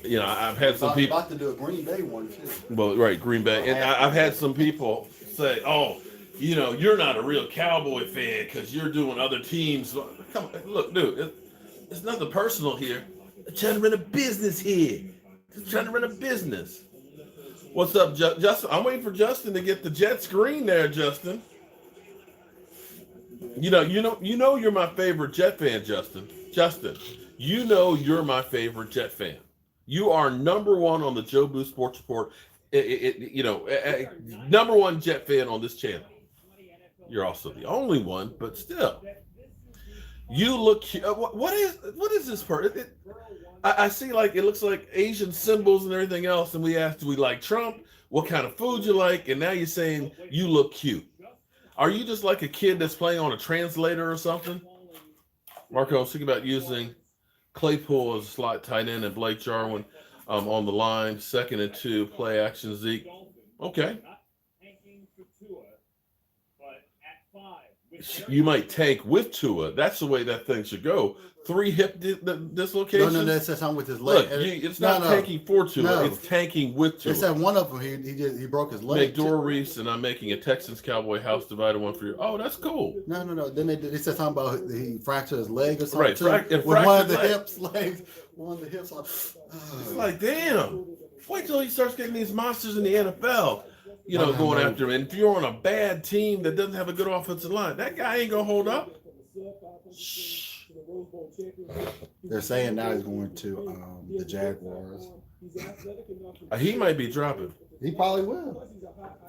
you know, I've had some people about to do a Green Bay one too. Well, right, Green Bay, and I've had some people say, "Oh, you know, you're not a real Cowboy fan because you're doing other teams." Come on, look, dude, it's nothing personal here. I'm trying to run a business here. I'm trying to run a business. What's up, Justin? I'm waiting for Justin to get the jet screen there, Justin. You know, you're my favorite Jet fan, Justin. Justin, you know you're my favorite Jet fan. You are number one on the Joe Boo Sports Report. Number one Jet fan on this channel. You're also the only one, but still, you look. What is this part? I see like it looks like Asian symbols and everything else, and we asked, do we like Trump? What kind of food you like? And now you're saying you look cute. Are you just like a kid that's playing on a translator or something? Marco, I was thinking about using Claypool as a slot tight end and Blake Jarwin on the line, 2nd and 2, play action Zeke. Okay. You might tank with Tua. That's the way that thing should go. 3 hip dislocations. No, that's not with his leg. Look, it's not tanking for Tua. It's tanking with Tua. They said one of them he broke his leg. Make Dora Reese, and I'm making a Texans Cowboy house divided one for you. Oh, that's cool. No. Then they said something about he fractured his leg or something. Right, with one of the legs. One of the hips. It's like, damn. Wait till he starts getting these monsters in the NFL. You know, going after him. And if you're on a bad team that doesn't have a good offensive line, that guy ain't gonna hold up. Shh. They're saying now he's going to the Jaguars. He might be dropping. He probably will.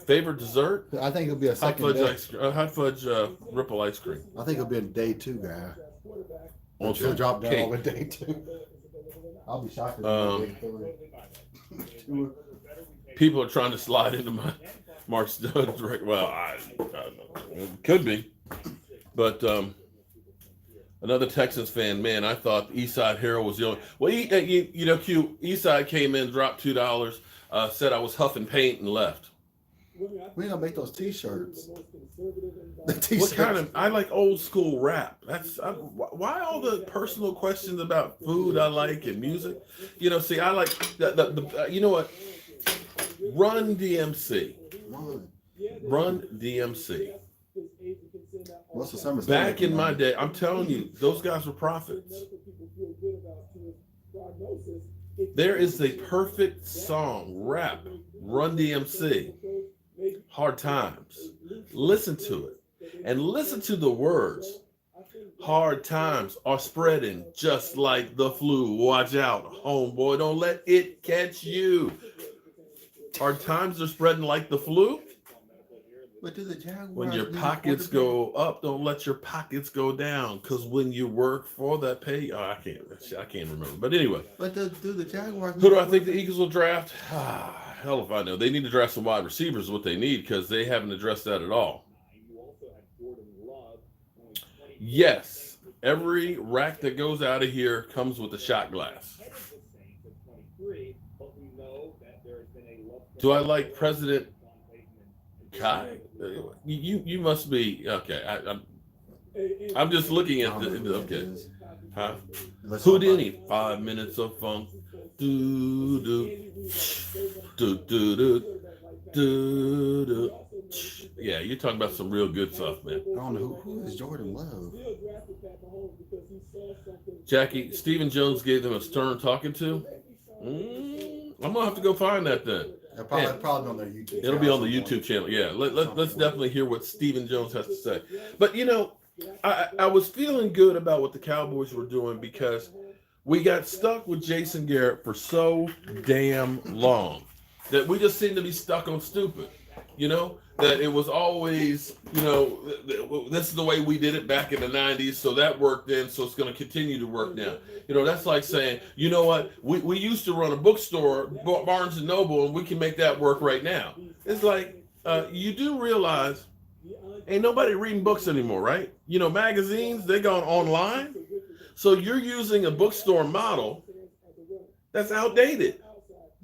Favorite dessert? I think he'll be a hot second hot fudge ripple ice cream. I think he'll be a day 2 guy. He'll drop down over day 2. I'll be shocked if day 3. People are trying to slide into my Mark Stone's record. Well, I don't know. It could be. But another Texans fan, man, I thought Eastside Hero was the only. Well, Q, Eastside came in, dropped $2, said I was huffing paint and left. We're gonna make those T-shirts. What kind of? I like old school rap. Why all the personal questions about food I like and music. You know, see, I like the you know what? Run-DMC. Run-DMC. What's the summer? Back in my day, I'm telling you, those guys were prophets. There is a perfect song, rap, Run-DMC, Hard Times. Listen to it. And listen to the words. Hard times are spreading just like the flu. Watch out, homeboy, don't let it catch you. Hard times are spreading like the flu. But do the Jaguars, when your pockets go up, don't let your pockets go down. Because when you work for that pay, I can't remember. But anyway. But do the Jaguars? Who do I think the Eagles will draft? Hell if I know. They need to draft some wide receivers. Is what they need because they haven't addressed that at all. Yes, every rack that goes out of here comes with a shot glass. Do I like President Kai? You must be okay. I'm just looking at the okay. Huh? Houdini, 5 minutes of funk. Do do do do do do do. Yeah, you're talking about some real good stuff, man. I don't know who is Jordan Love. Jackie, Stephen Jones gave them a stern talking to. I'm gonna have to go find that then. Probably on their YouTube. It'll be on the YouTube channel. Yeah, let's definitely hear what Stephen Jones has to say. But you know, I was feeling good about what the Cowboys were doing because we got stuck with Jason Garrett for so damn long that we just seemed to be stuck on stupid. You know, that it was always, you know, this is the way we did it back in the 90s, so that worked then, so it's going to continue to work now. You know, that's like saying, you know what, we used to run a bookstore, Barnes & Noble, and we can make that work right now. It's like, you do realize, ain't nobody reading books anymore, right? You know, magazines, they gone online, so you're using a bookstore model that's outdated.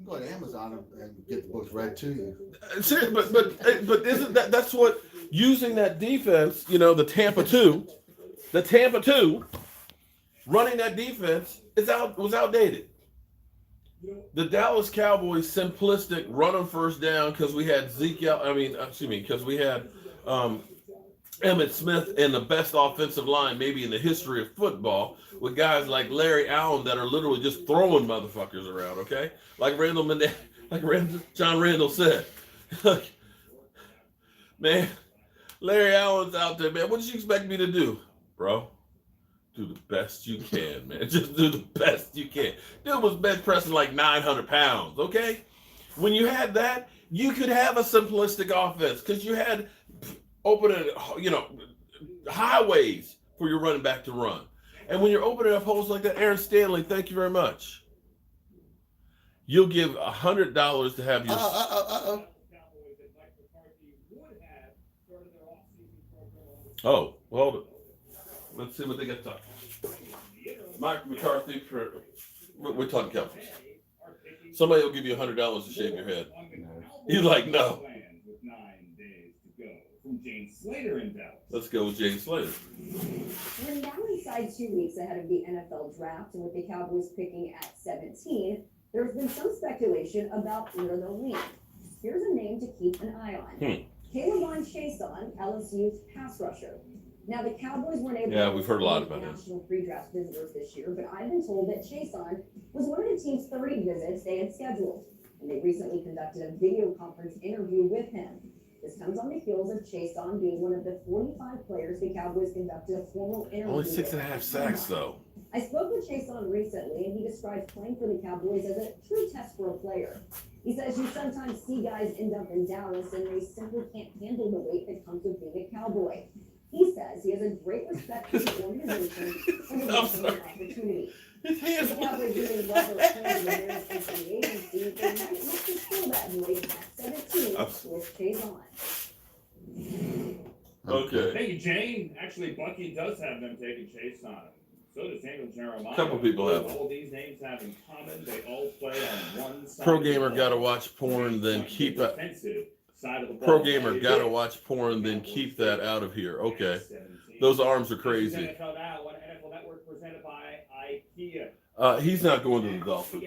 Go to Amazon and get the books read to you. But isn't that's what using that defense? You know, the Tampa 2, running that defense was outdated. The Dallas Cowboys simplistic run on first down because we had Zeke. Because we had Emmitt Smith and the best offensive line maybe in the history of football, with guys like Larry Allen that are literally just throwing motherfuckers around, okay? Like John Randall said. Man, Larry Allen's out there, man. What did you expect me to do? Bro, do the best you can, man. Just do the best you can. Dude was bench pressing like 900 pounds, okay? When you had that, you could have a simplistic offense because you had opening, highways for your running back to run. And when you're opening up holes like that, Aaron Stanley, thank you very much. You'll give $100 to have your. Oh, well, hold it. Let's see what they got to talk. Mike McCarthy, we're talking Cowboys. Somebody will give you $100 to shave your head. He's like, no. Jane Slater in Dallas. Let's go with Jane Slater. We're now inside 2 weeks ahead of the NFL draft, and with the Cowboys picking at 17, there's been some speculation about where they'll lean. Here's a name to keep an eye on. Caleb Chason, LSU's pass rusher. Now, the Cowboys weren't able to we've heard a lot about national pre-draft visitors this year, but I've been told that Chason was one of the team's 30 visits they had scheduled, and they recently conducted a video conference interview with him. This comes on the heels of Chason being one of the 45 players the Cowboys conducted a formal interview Only with. 6.5 sacks, though. I spoke with Chason recently, and he describes playing for the Cowboys as a true test for a player. He says you sometimes see guys end up in Dallas, and they simply can't handle the weight that comes with being a Cowboy. He says he has a great respect for the organization and the opportunity. His hands. The Cowboys really love their players in their free agency. They might look to fill that void at 17 with Chason. Okay. Thank you, Jane. Actually, Bucky does have them taking Chase on. So does Daniel Jeremiah. A couple people have. All these names have in common. They all play on one side. Pro gamer gotta watch porn, then keep it. Pro gamer gotta watch porn, then keep that out of here. Okay. Those arms are crazy. NFL Network presented by IKEA. He's not going to the Dolphins.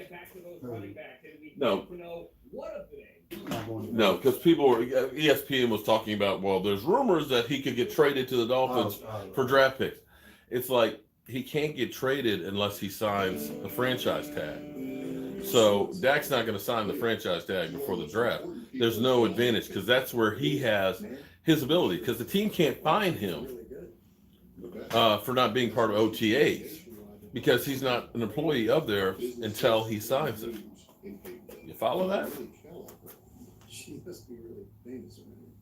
No. No, because people were, ESPN was talking about, well, there's rumors that he could get traded to the Dolphins for draft picks. It's like, he can't get traded unless he signs a franchise tag. So Dak's not going to sign the franchise tag before the draft. There's no advantage because that's where he has his ability, because the team can't find him for not being part of OTAs because he's not an employee of theirs until he signs it. You follow that?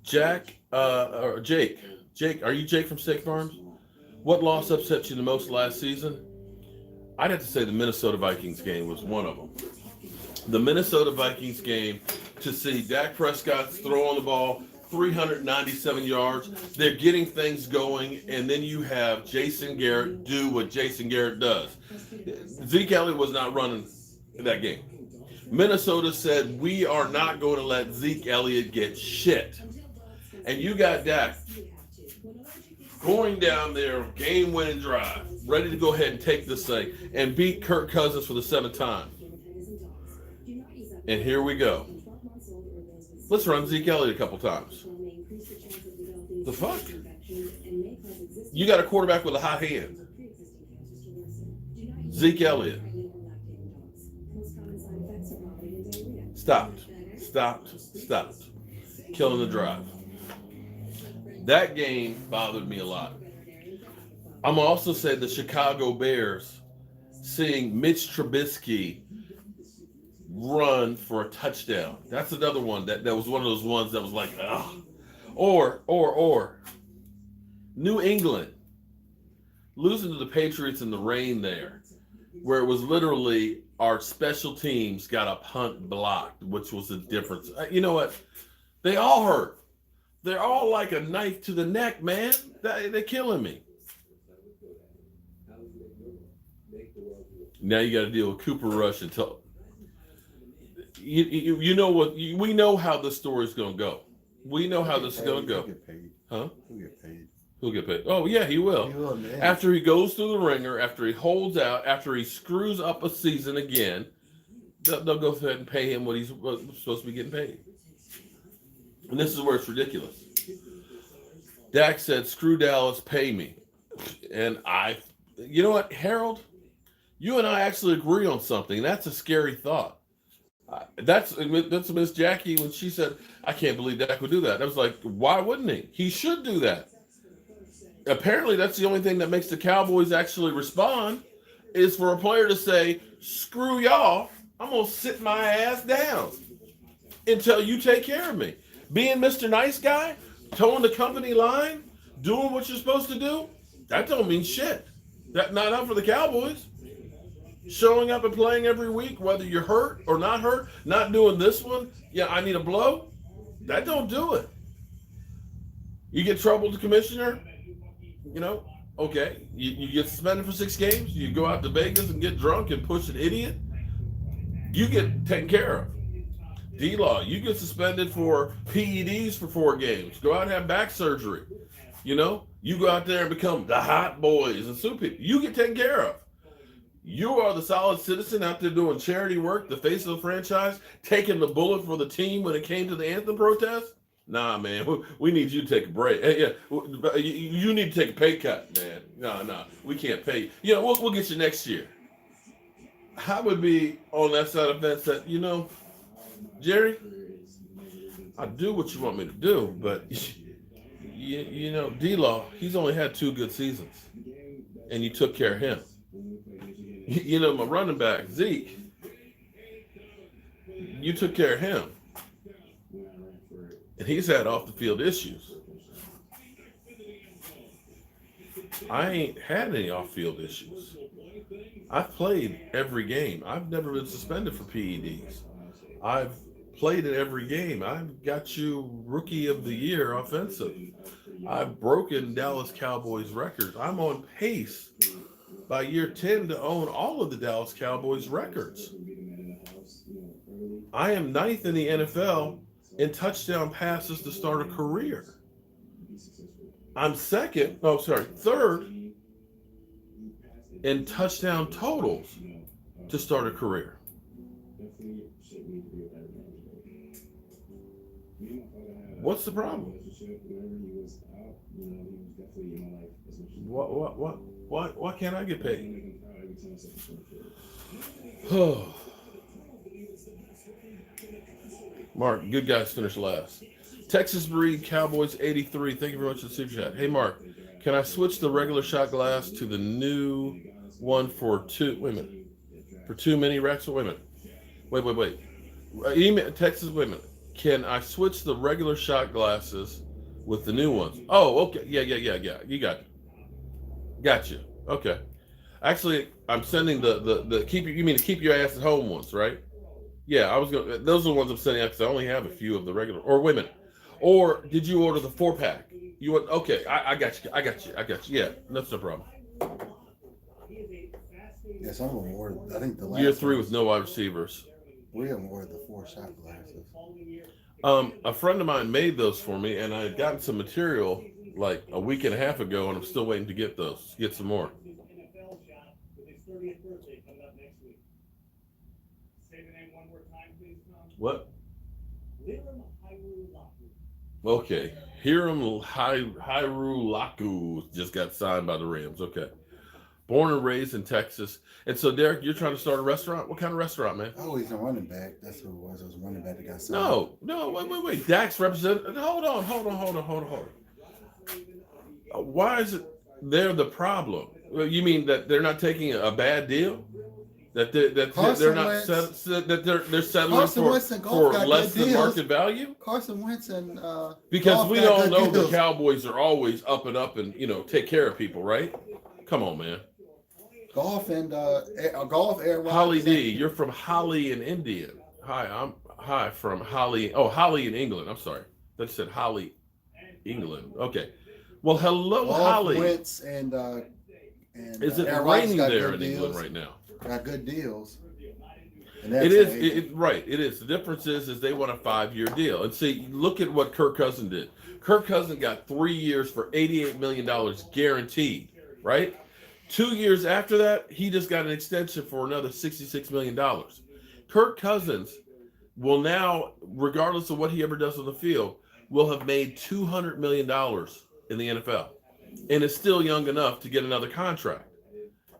Jake, are you Jake from State Farms? What loss upset you the most last season? I'd have to say the Minnesota Vikings game was one of them. The Minnesota Vikings game, to see Dak Prescott throw on the ball, 397 yards, they're getting things going, and then you have Jason Garrett do what Jason Garrett does. Zeke Elliott was not running that game. Minnesota said, we are not going to let Zeke Elliott get shit. And you got Dak going down there, game-winning drive, ready to go ahead and take this thing and beat Kirk Cousins for the 7th time. And here we go. Let's run Zeke Elliott a couple times. The fuck? You got a quarterback with a hot hand. Zeke Elliott. Stopped. Killing the drive. That game bothered me a lot. I'm also saying the Chicago Bears seeing Mitch Trubisky run for a touchdown. That's another one that was one of those ones that was like, ugh. Or New England losing to the Patriots in the rain there, where it was literally our special teams got a punt blocked, which was the difference. You know what? They all hurt. They're all like a knife to the neck, man. They're killing me. Now you got to deal with Cooper Rush until you know what? We know how the story's going to go. We know how this is going to go. Huh? He'll get paid. Oh, yeah, he will. He will, man. After he goes through the ringer, after he holds out, after he screws up a season again, they'll go ahead and pay him what he's supposed to be getting paid. And this is where it's ridiculous. Dak said, screw Dallas, pay me. And you know what, Harold? You and I actually agree on something. That's a scary thought. That's Miss Jackie when she said, I can't believe Dak would do that. I was like, why wouldn't he? He should do that. Apparently, that's the only thing that makes the Cowboys actually respond is for a player to say, screw y'all, I'm going to sit my ass down until you take care of me. Being Mr. Nice Guy, towing the company line, doing what you're supposed to do, that don't mean shit. Not for the Cowboys. Showing up and playing every week, whether you're hurt or not hurt, not doing this one, yeah, I need a blow, that don't do it. You get trouble with the commissioner, you know, okay, you get suspended for 6 games, you go out to Vegas and get drunk and push an idiot, you get taken care of. D-Law, you get suspended for PEDs for 4 games, go out and have back surgery, you know, you go out there and become the hot boys and sue people, you get taken care of. You are the solid citizen out there doing charity work, the face of the franchise, taking the bullet for the team when it came to the anthem protest. Nah, man, we need you to take a break. Yeah, you need to take a pay cut, man. No, we can't pay you. You know, we'll get you next year. I would be on that side of the fence that, you know, Jerry, I do what you want me to do, but you know, D-Law, he's only had 2 good seasons, and you took care of him. You know, my running back, Zeke, you took care of him. And he's had off the field issues. I ain't had any off field issues. I've played every game. I've never been suspended for PEDs. I've played in every game. I've got you Rookie of the Year offensive. I've broken Dallas Cowboys records. I'm on pace by year 10 to own all of the Dallas Cowboys records. I am 9th in the NFL in touchdown passes to start a career. I'm 3rd in touchdown totals to start a career. What's the problem? Why can't I get paid? Oh. Mark, good guys finish last. Texas Breed Cowboys 83. Thank you very much for the super chat. Hey Mark, can I switch the regular shot glass to the new one for 2? Wait a minute. For 2 mini racks? Wait a minute. Wait. Email Texas. Wait a minute. Can I switch the regular shot glasses with the new ones? Oh, okay. Yeah. You got it. Gotcha. Okay. Actually, I'm sending the keep your ass at home ones, right? Yeah, those are the ones I'm sending out because I only have a few of the regular. Or wait a minute. Or did you order the 4-pack? You want? Okay, I got you. Yeah, that's no problem. Yes, I'm on board. I think the last year 3 with no wide receivers. We haven't ordered the 4 shot glasses. A friend of mine made those for me, and I had gotten some material like a week and a half ago, and I'm still waiting to get those. Get some more. NFL shot with his 30th birthday coming up next week. Say the name one more time, please, Tom. What? Liram Hairu-Laku. Okay. Hiram Hairu-Laku just got signed by the Rams. Okay. Born and raised in Texas. And so, Derek, you're trying to start a restaurant? What kind of restaurant, man? Oh, he's a running back. That's who it was. It was a running back that got signed. No, wait. Dak's represented. Hold on. Why is it they're the problem? You mean that they're not taking a bad deal? That they're not they're settling for less than market value? Carson Wentz and because we all know the Cowboys are always up and take care of people, right? Come on, man. Golf Air Holly D, you're from Holly in Indian. Hi from Holly. Oh, Holly in England. I'm sorry. That said Holly, England. Okay. Well, hello, Golf, Holly. Wentz and is it Aaron raining got there good in England deals. right now? Got good deals. And It is right. It is. The difference is they want a 5-year deal. And see, look at what Kirk Cousins did. Kirk Cousins got 3 years for $88 million guaranteed, right? 2 years after that, he just got an extension for another $66 million. Kirk Cousins will now, regardless of what he ever does on the field, will have made $200 million in the NFL and is still young enough to get another contract.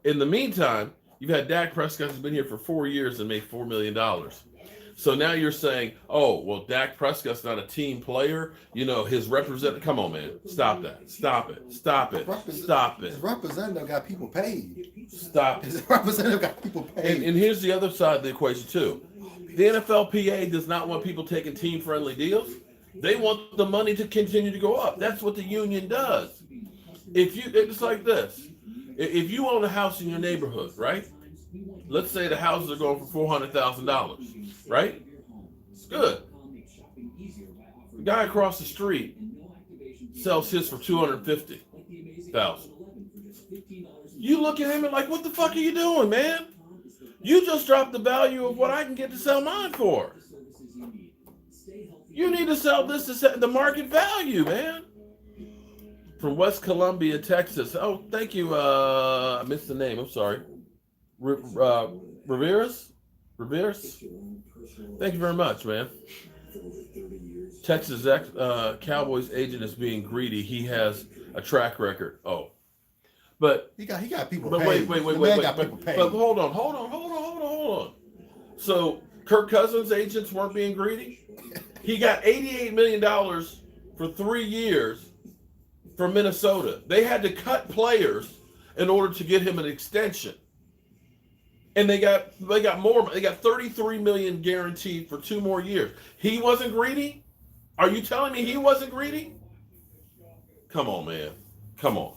In the meantime, you've had Dak Prescott who's been here for 4 years and made $4 million. So now you're saying, oh, well, Dak Prescott's not a team player. His representative. Come on, man. Stop that. Stop it. His representative got people paid. Stop it. His representative got people paid. And here's the other side of the equation, too. The NFLPA does not want people taking team-friendly deals. They want the money to continue to go up. That's what the union does. It's like this. If you own a house in your neighborhood, right? Let's say the houses are going for $400,000, right? It's good. The guy across the street sells his for $250,000. You look at him and like, what the fuck are you doing, man? You just dropped the value of what I can get to sell mine for. You need to sell this to set the market value, man. From West Columbia, Texas. Oh, thank you. I missed the name. I'm sorry. Riveras? Thank you very much, man. Texas Cowboys agent is being greedy. He has a track record. Oh. But he got people but paid. Wait. But Hold on. So Kirk Cousins agents weren't being greedy? He got $88 million for 3 years from Minnesota. They had to cut players in order to get him an extension. And they got more. They got $33 million guaranteed for 2 more years. He wasn't greedy? Are you telling me he wasn't greedy? Come on, man. Come on.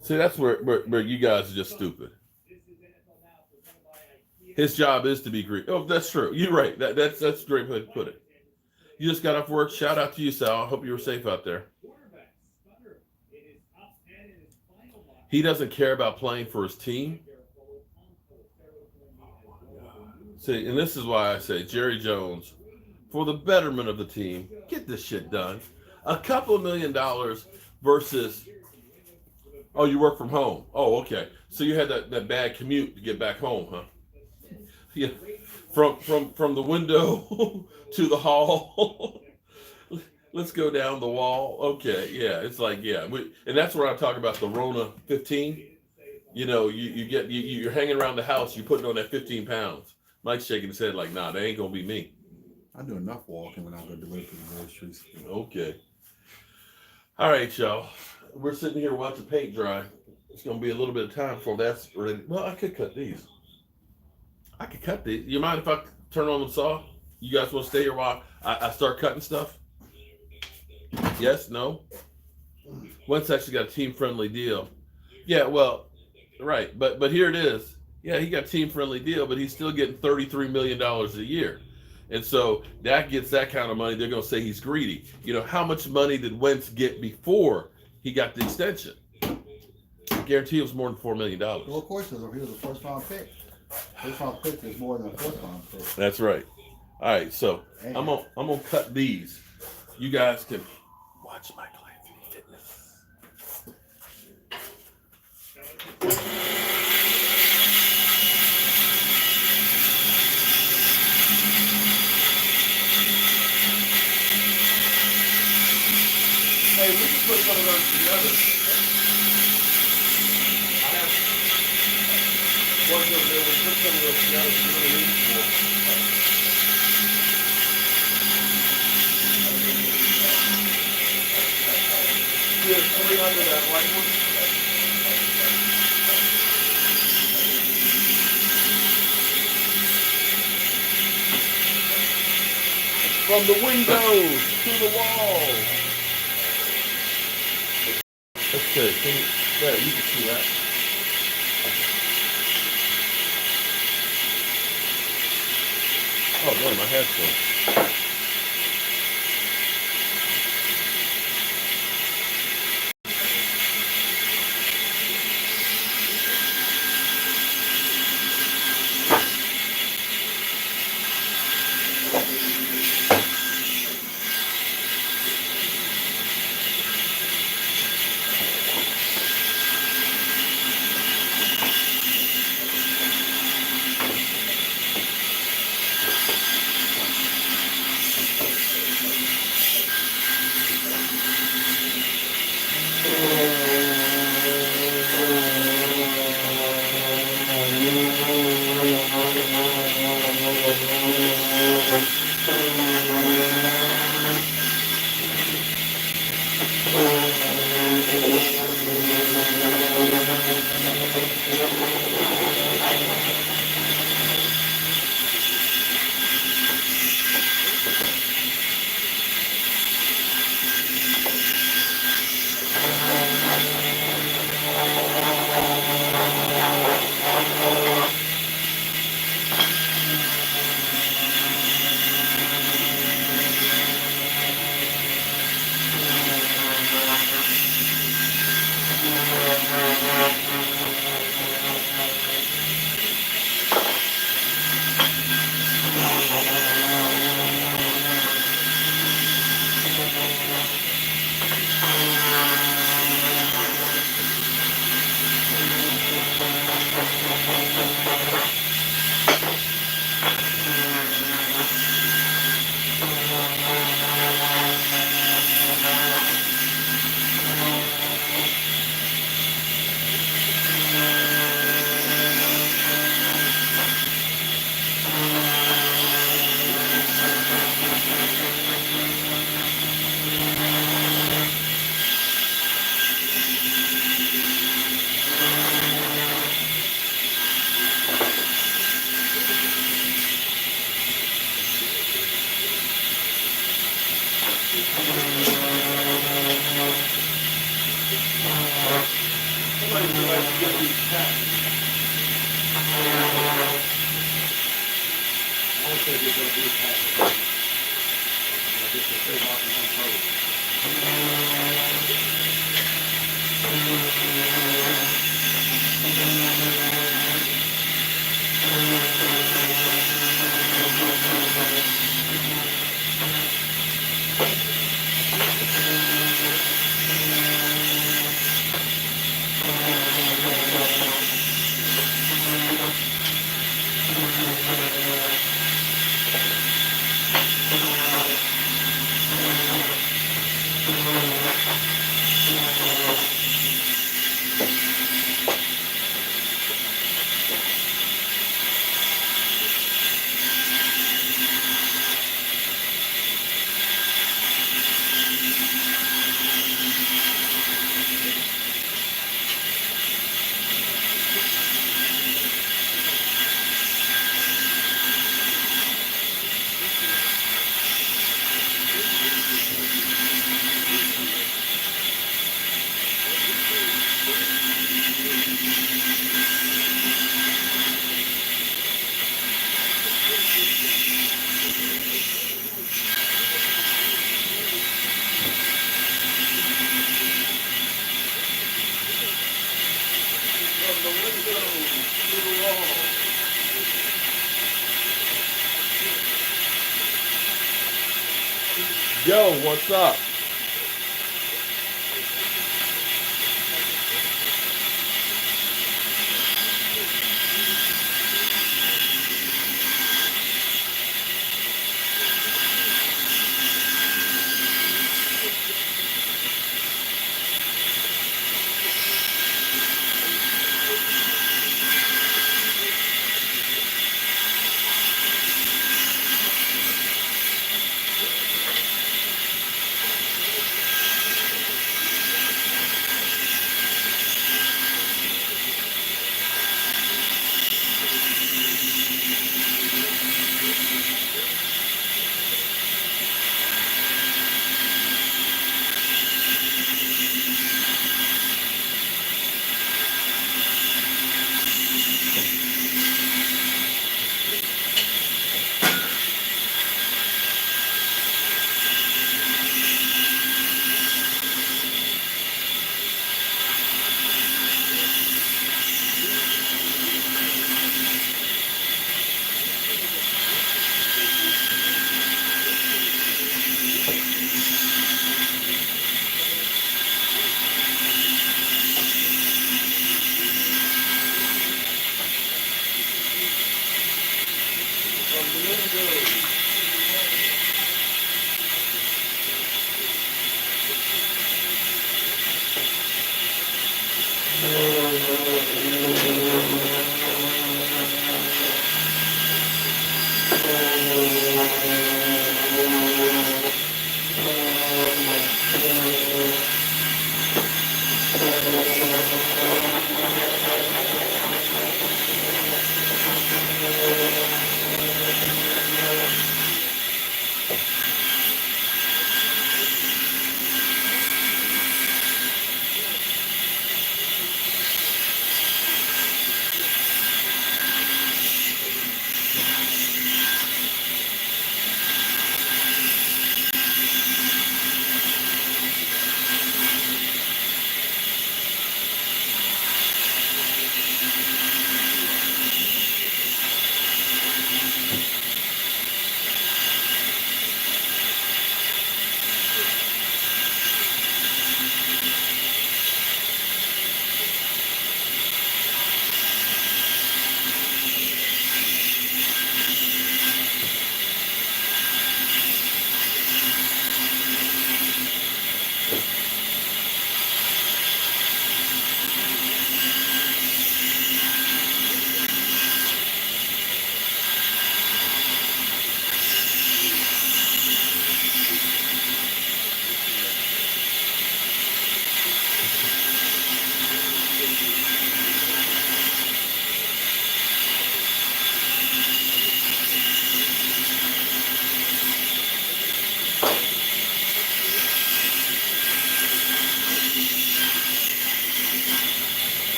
See, that's where you guys are just stupid. His job is to be greedy. Oh, that's true. You're right. That's a great way to put it. You just got off work. Shout out to you, Sal. I hope you were safe out there. He doesn't care about playing for his team. See, and this is why I say, Jerry Jones, for the betterment of the team, get this shit done. A couple $1 million versus, oh, you work from home. Oh, okay. So you had that bad commute to get back home, huh? Yeah. From the window to the hall. Let's go down the wall. Okay, yeah, it's like, yeah. And that's where I talk about the Rona 15. You're hanging around the house, you're putting on that 15 pounds. Mike's shaking his head like, nah, that ain't gonna be me. I do enough walking when I go deliver to the groceries. Okay. All right, y'all. We're sitting here watching paint dry. It's gonna be a little bit of time before that's ready. Well, I could cut these. You mind if I turn on the saw? You guys want to stay here while I start cutting stuff? Yes? No? Wentz actually got a team-friendly deal. Yeah, well, right. But here it is. Yeah, he got a team-friendly deal, but he's still getting $33 million a year. And so Dak gets that kind of money. They're going to say he's greedy. How much money did Wentz get before he got the extension? I guarantee it was more than $4 million. Well, of course, he was a first-round pick. First round pick is more than a fourth round pick. That's right. All right, so And I'm gonna cut these. You guys can watch my Clancy fitness. Hey, we can put some of those together. I have ones over there. We'll put some of those together. If you really need more. Here's 300 that white one. From the windows to the walls. Let's see. There, you can see that. Oh, boy, my head's full. From the window to the wall. Yo, what's up?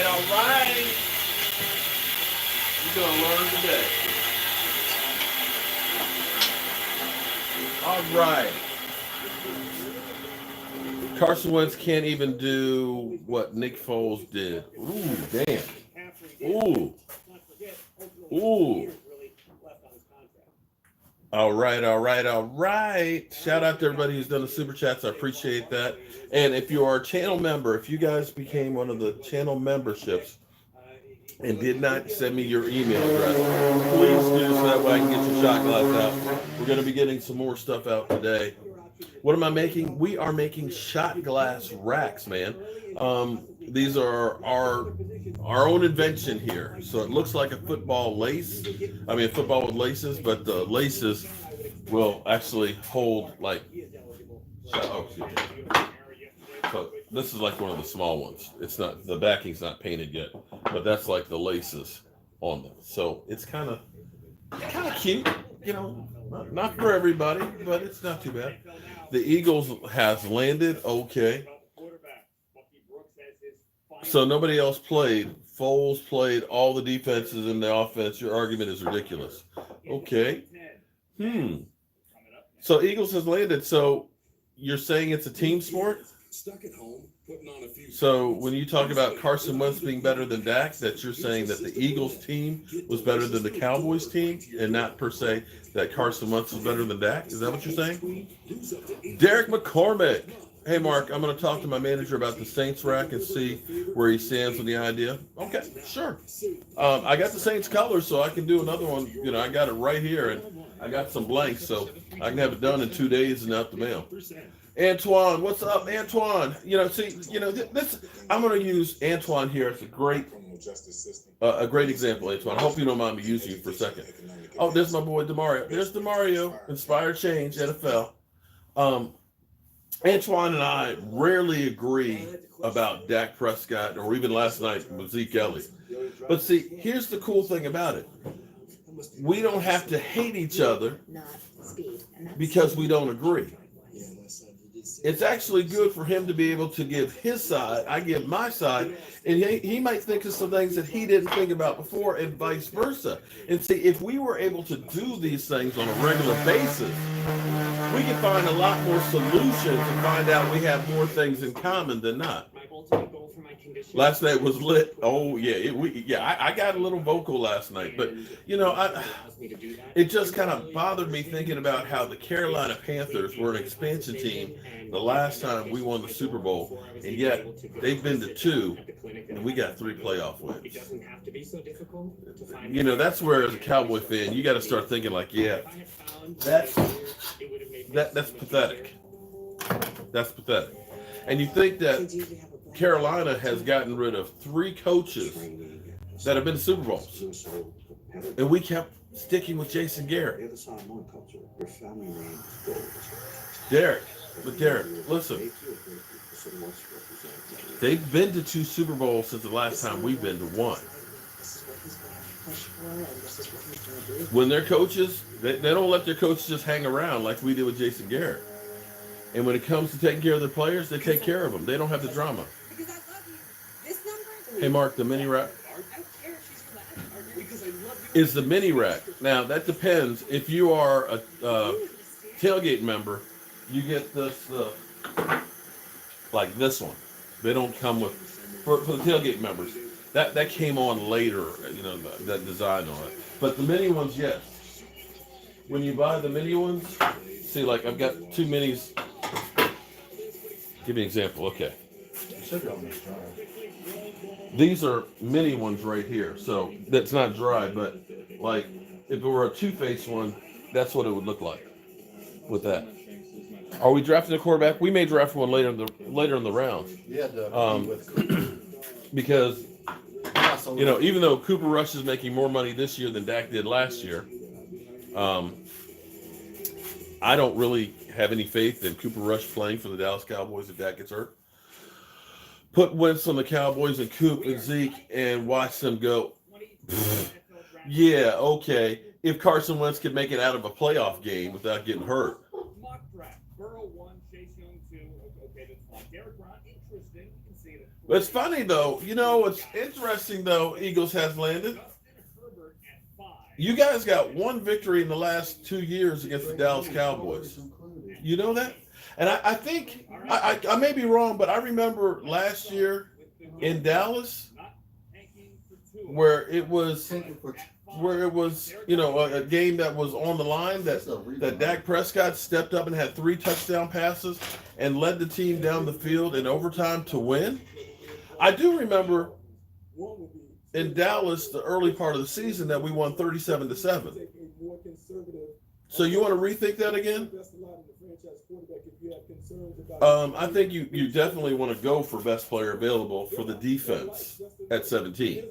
All right. You're gonna learn today. All right. Carson Wentz can't even do what Nick Foles did. Ooh, damn. Ooh. Ooh. All right. Shout out to everybody who's done the super chats. I appreciate that. And if you are a channel member, if you guys became one of the channel memberships and did not send me your email address, please do so that way I can get your shot glass out. We're going to be getting some more stuff out today. What am I making? We are making shot glass racks, man. These are our own invention here. So it looks like a football lace. I mean, a football with laces, but the laces will actually hold like. Oh, so this is like one of the small ones. It's not, the backing's not painted yet, but that's like the laces on them. So it's kind of cute, you know, not for everybody, but it's not too bad. The Eagles has landed. Okay. So nobody else played. Foles played all the defenses in the offense. Your argument is ridiculous. Okay. So Eagles has landed. So you're saying it's a team sport? Stuck at home, So when you talk about Carson Wentz being better than Dak, that you're saying that the Eagles team was better than the Cowboys team, and not per se that Carson Wentz was better than Dak? Is that what you're saying? Derek McCormick. Hey, Mark, I'm going to talk to my manager about the Saints rack and see where he stands with the idea. Okay, sure. I got the Saints colors, so I can do another one. You know, I got it right here, and I got some blanks, so I can have it done in 2 days and out the mail. Antoine, what's up, Antoine? You know, see, you know, this I'm going to use Antoine here as a great example, Antoine. I hope you don't mind me using you for a second. Oh, there's my boy DeMario. There's DeMario, Inspired Change, NFL. Antoine and I rarely agree about Dak Prescott, or even last night with Zeke Elliott. But see, here's the cool thing about it. We don't have to hate each other because we don't agree. It's actually good for him to be able to give his side, I give my side, and he might think of some things that he didn't think about before, and vice versa. And see, if we were able to do these things on a regular basis, we can find a lot more solutions and find out we have more things in common than not. Last night was lit. Oh yeah, I got a little vocal last night, but you know, it just kind of bothered me thinking about how the Carolina Panthers were an expansion team the last time we won the Super Bowl, and yet they've been to 2, and we got 3 playoff wins. You know, that's where as a Cowboy fan, you got to start thinking like, yeah, that's pathetic. That's pathetic. And you think that Carolina has gotten rid of 3 coaches that have been to Super Bowls, and we kept sticking with Jason Garrett. Derek, listen. They've been to 2 Super Bowls since the last time we've been to 1. When their coaches, they don't let their coaches just hang around like we did with Jason Garrett. And when it comes to taking care of their players, they take care of them. They don't have the drama. Hey, Mark, the mini rack. Is the mini rack. Now, that depends. If you are a tailgate member, you get this, like this one. They don't come with, for the tailgate members. That came on later, you know, that design on it. But the mini ones, yes. When you buy the mini ones, see, like I've got 2 minis. Give me an example. Okay. These are mini ones right here. So that's not dry, but like if it were a 2-face one, that's what it would look like with that. Are we drafting a quarterback? We may draft one later in the rounds. Yeah, because you know, even though Cooper Rush is making more money this year than Dak did last year, I don't really have any faith in Cooper Rush playing for the Dallas Cowboys if Dak gets hurt. Put Wentz on the Cowboys and Coop and Zeke and watch them go. Yeah, okay. If Carson Wentz could make it out of a playoff game without getting hurt. But it's funny though. You know what's interesting though? Eagles has landed. You guys got 1 victory in the last 2 years against the Dallas Cowboys. You know that? And I think I may be wrong, but I remember last year in Dallas where it was you know a game that was on the line that Dak Prescott stepped up and had 3 touchdown passes and led the team down the field in overtime to win. I do remember in Dallas the early part of the season that we won 37-7. So you want to rethink that again? I think you definitely want to go for best player available for the defense at 17.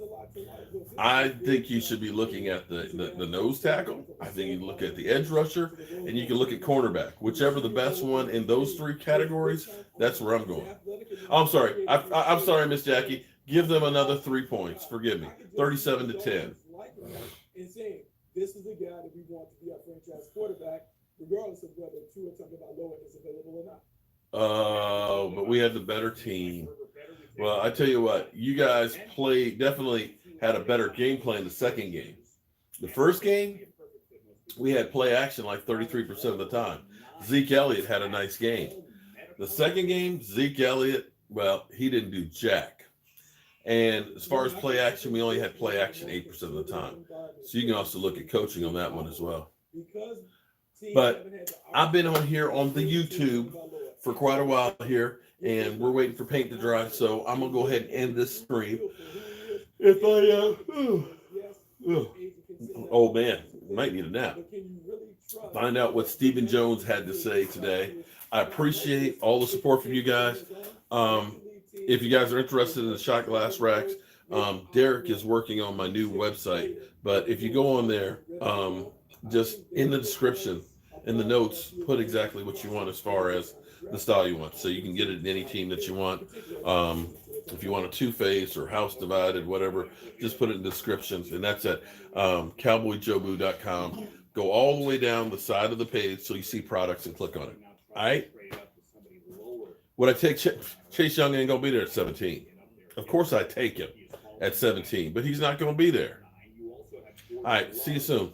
I think you should be looking at the nose tackle. I think you can look at the edge rusher, and you can look at cornerback. Whichever the best one in those 3 categories, that's where I'm going. I'm sorry. I'm sorry, Miss Jackie. Give them another 3 points. Forgive me. 37-10. This is the guy that we want to be our franchise quarterback, regardless of whether Tua Tagovailoa is available or not. Oh, but we had the better team. Well, I tell you what, you guys definitely had a better game plan the second game. The first game, we had play action like 33% of the time. Zeke Elliott had a nice game. The second game, Zeke Elliott Well, he didn't do jack. And as far as play action, we only had play action 8% of the time. So you can also look at coaching on that one as well. But I've been on here on the YouTube for quite a while here, and we're waiting for paint to dry. So I'm gonna go ahead and end this stream. If oh man, might need a nap. Find out what Stephen Jones had to say today. I appreciate all the support from you guys. If you guys are interested in the shot glass racks, Derek is working on my new website. But if you go on there, just in the description, in the notes, put exactly what you want as far as the style you want. So you can get it in any team that you want. If you want a two-phase or house divided, whatever, just put it in the descriptions. And that's at cowboyjobu.com. Go all the way down the side of the page so you see products and click on it. All right? Would I take Chase Young? Ain't going to be there at 17. Of course I take him at 17, but he's not going to be there. All right, see you soon.